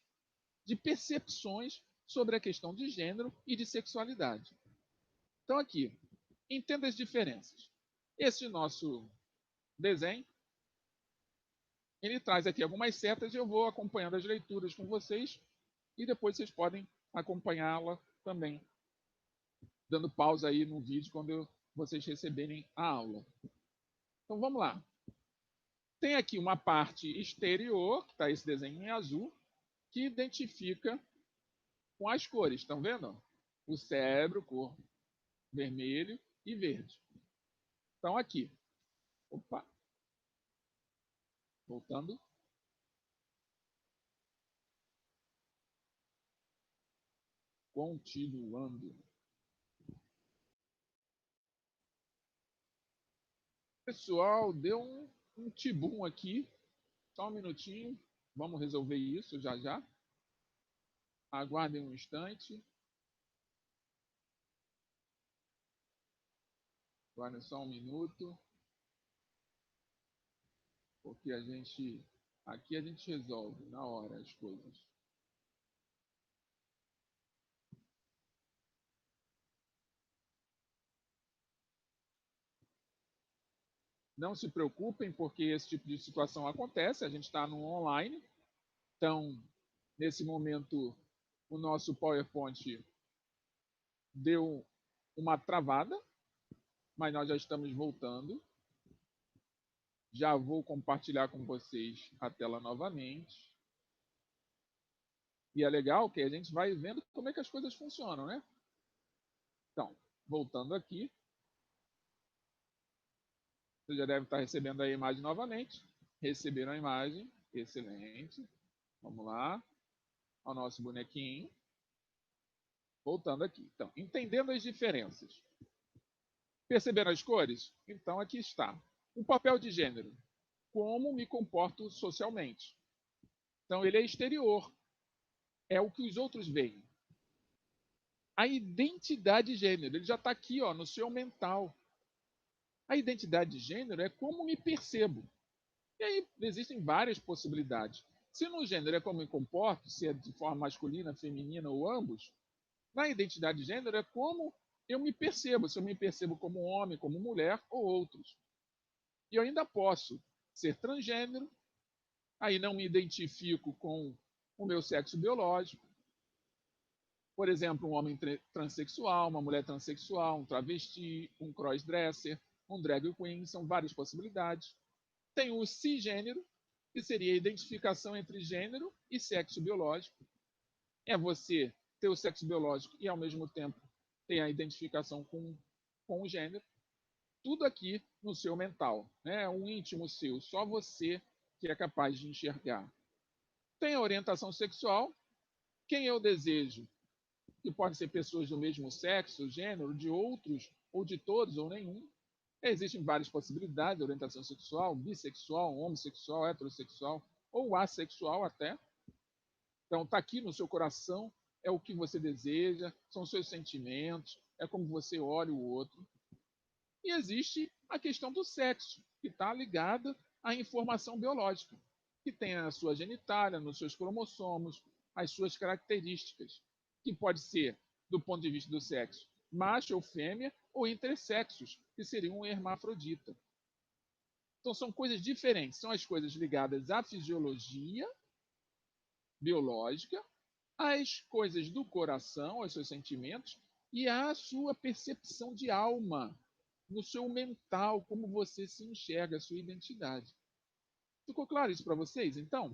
Speaker 1: de percepções sobre a questão de gênero e de sexualidade. Então aqui, entenda as diferenças. Esse nosso desenho, ele traz aqui algumas setas e eu vou acompanhando as leituras com vocês e depois vocês podem acompanhá-la também, dando pausa aí no vídeo quando vocês receberem a aula. Então vamos lá. Tem aqui uma parte exterior, que está esse desenho em azul, que identifica com as cores. Estão vendo? O cérebro, cor vermelho e verde. Então aqui. Opa. Voltando. Continuando. Pessoal, deu um tibum aqui. Só um minutinho. Vamos resolver isso já já. Aguardem um instante. Aguardem só um minuto. Porque aqui a gente resolve na hora as coisas. Não se preocupem, porque esse tipo de situação acontece. A gente está no online. Então, nesse momento, o nosso PowerPoint deu uma travada, mas nós já estamos voltando. Já vou compartilhar com vocês a tela novamente. E é legal que a gente vai vendo como é que as coisas funcionam, né? Então, voltando aqui. Você já deve estar recebendo a imagem novamente. Receberam a imagem. Excelente. Vamos lá. Ao nosso bonequinho. Voltando aqui. Então, entendendo as diferenças. Perceberam as cores? Então, aqui está. O papel de gênero. Como me comporto socialmente. Então, ele é exterior. É o que os outros veem. A identidade de gênero. Ele já está aqui, ó, no seu mental. A identidade de gênero é como me percebo. E aí existem várias possibilidades. Se no gênero é como me comporto, se é de forma masculina, feminina ou ambos, na identidade de gênero é como eu me percebo, se eu me percebo como homem, como mulher ou outros. E eu ainda posso ser transgênero, aí não me identifico com o meu sexo biológico. Por exemplo, um homem transexual, uma mulher transexual, um travesti, um crossdresser, um drag queen, são várias possibilidades. Tem o cisgênero, que seria a identificação entre gênero e sexo biológico. É você ter o sexo biológico e, ao mesmo tempo, ter a identificação com o gênero. Tudo aqui no seu mental, né? Um íntimo seu, só você que é capaz de enxergar. Tem a orientação sexual, quem eu desejo, que pode ser pessoas do mesmo sexo, gênero, de outros, ou de todos, ou nenhum. Existem várias possibilidades de orientação sexual, bissexual, homossexual, heterossexual ou assexual até. Então, está aqui no seu coração, é o que você deseja, são seus sentimentos, é como você olha o outro. E existe a questão do sexo, que está ligada à informação biológica, que tem a sua genitália, nos seus cromossomos, as suas características, que pode ser, do ponto de vista do sexo, macho ou fêmea, ou intersexos, que seriam um hermafrodita. Então, são coisas diferentes. São as coisas ligadas à fisiologia biológica, às coisas do coração, aos seus sentimentos e à sua percepção de alma, no seu mental, como você se enxerga, a sua identidade. Ficou claro isso para vocês, então?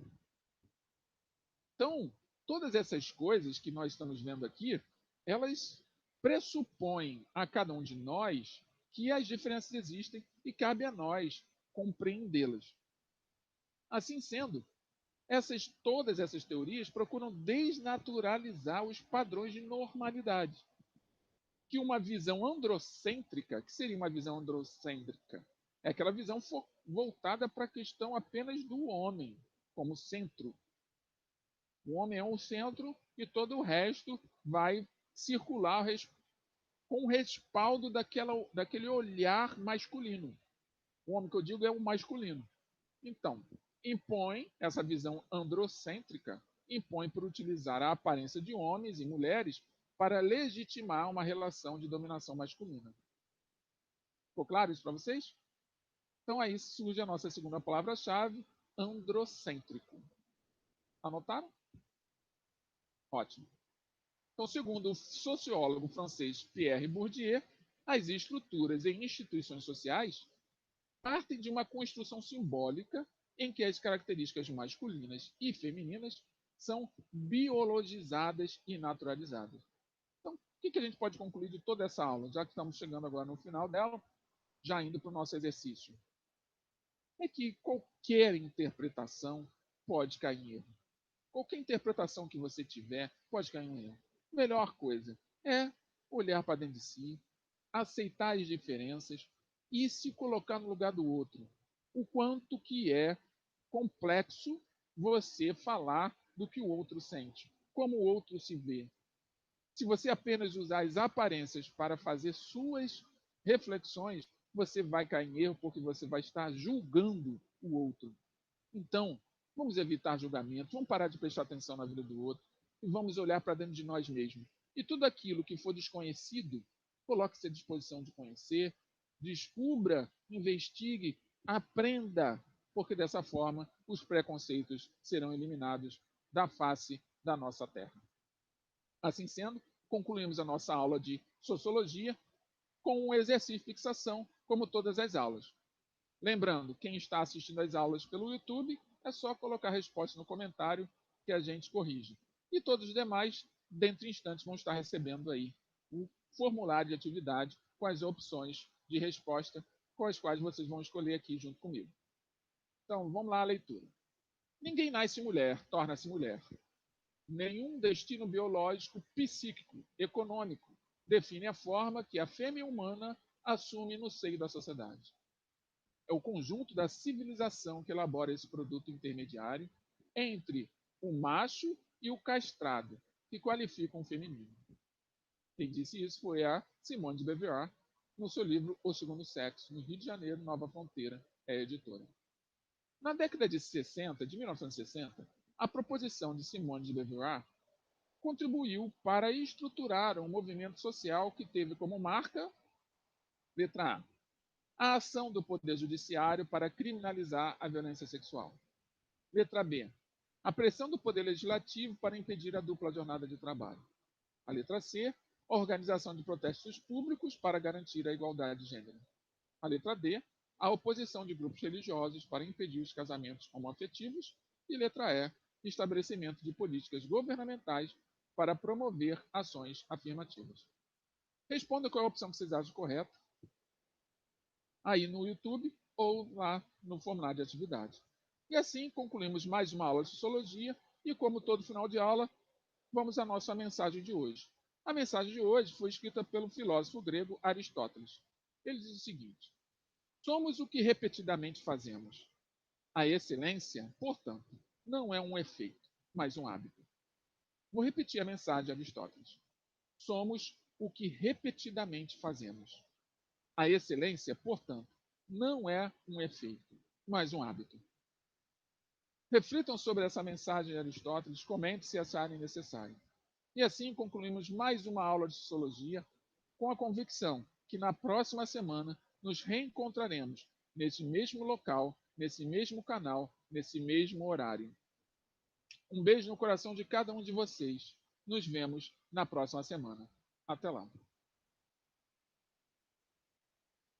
Speaker 1: Então, todas essas coisas que nós estamos vendo aqui, elas pressupõem a cada um de nós que as diferenças existem e cabe a nós compreendê-las. Assim sendo, todas essas teorias procuram desnaturalizar os padrões de normalidade. Que uma visão androcêntrica, que seria uma visão androcêntrica? É aquela visão voltada para a questão apenas do homem, como centro. O homem é um centro e todo o resto vai circular com o respaldo daquele olhar masculino. O homem que eu digo é o masculino. Então, impõe essa visão androcêntrica, impõe por utilizar a aparência de homens e mulheres para legitimar uma relação de dominação masculina. Ficou claro isso para vocês? Então aí surge a nossa segunda palavra-chave, androcêntrico. Anotaram? Ótimo. Então, segundo o sociólogo francês Pierre Bourdieu, as estruturas e instituições sociais partem de uma construção simbólica em que as características masculinas e femininas são biologizadas e naturalizadas. Então, o que a gente pode concluir de toda essa aula, já que estamos chegando agora no final dela, já indo para o nosso exercício? É que qualquer interpretação pode cair em erro. Qualquer interpretação que você tiver pode cair em um erro. A melhor coisa é olhar para dentro de si, aceitar as diferenças e se colocar no lugar do outro. O quanto que é complexo você falar do que o outro sente, como o outro se vê. Se você apenas usar as aparências para fazer suas reflexões, você vai cair em erro porque você vai estar julgando o outro. Então, vamos evitar julgamentos, vamos parar de prestar atenção na vida do outro e vamos olhar para dentro de nós mesmos. E tudo aquilo que for desconhecido, coloque-se à disposição de conhecer, descubra, investigue, aprenda, porque dessa forma os preconceitos serão eliminados da face da nossa terra. Assim sendo, concluímos a nossa aula de sociologia com um exercício de fixação, como todas as aulas. Lembrando, quem está assistindo às aulas pelo YouTube, é só colocar a resposta no comentário que a gente corrige. E todos os demais, dentro de instantes, vão estar recebendo aí o formulário de atividade com as opções de resposta com as quais vocês vão escolher aqui junto comigo. Então, vamos lá a leitura. Ninguém nasce mulher, torna-se mulher. Nenhum destino biológico, psíquico, econômico define a forma que a fêmea humana assume no seio da sociedade. É o conjunto da civilização que elabora esse produto intermediário entre o macho e o castrado, que qualificam o feminino. Quem disse isso foi a Simone de Beauvoir, no seu livro O Segundo Sexo, no Rio de Janeiro, Nova Fronteira, é a editora. Na década de 60, de 1960, a proposição de Simone de Beauvoir contribuiu para estruturar um movimento social que teve como marca, letra A ação do Poder Judiciário para criminalizar a violência sexual. Letra B, a pressão do Poder Legislativo para impedir a dupla jornada de trabalho. A letra C, a organização de protestos públicos para garantir a igualdade de gênero. A letra D, a oposição de grupos religiosos para impedir os casamentos homoafetivos. E letra E, estabelecimento de políticas governamentais para promover ações afirmativas. Responda qual é a opção que vocês acham correta aí no YouTube ou lá no formulário de atividade. E assim concluímos mais uma aula de Sociologia e, como todo final de aula, vamos à nossa mensagem de hoje. A mensagem de hoje foi escrita pelo filósofo grego Aristóteles. Ele diz o seguinte: somos o que repetidamente fazemos. A excelência, portanto, não é um efeito, mas um hábito. Vou repetir a mensagem de Aristóteles. Somos o que repetidamente fazemos. A excelência, portanto, não é um efeito, mas um hábito. Reflitam sobre essa mensagem de Aristóteles, comentem se acharem necessário. E assim concluímos mais uma aula de Sociologia com a convicção que na próxima semana nos reencontraremos nesse mesmo local, nesse mesmo canal, nesse mesmo horário. Um beijo no coração de cada um de vocês. Nos vemos na próxima semana. Até lá.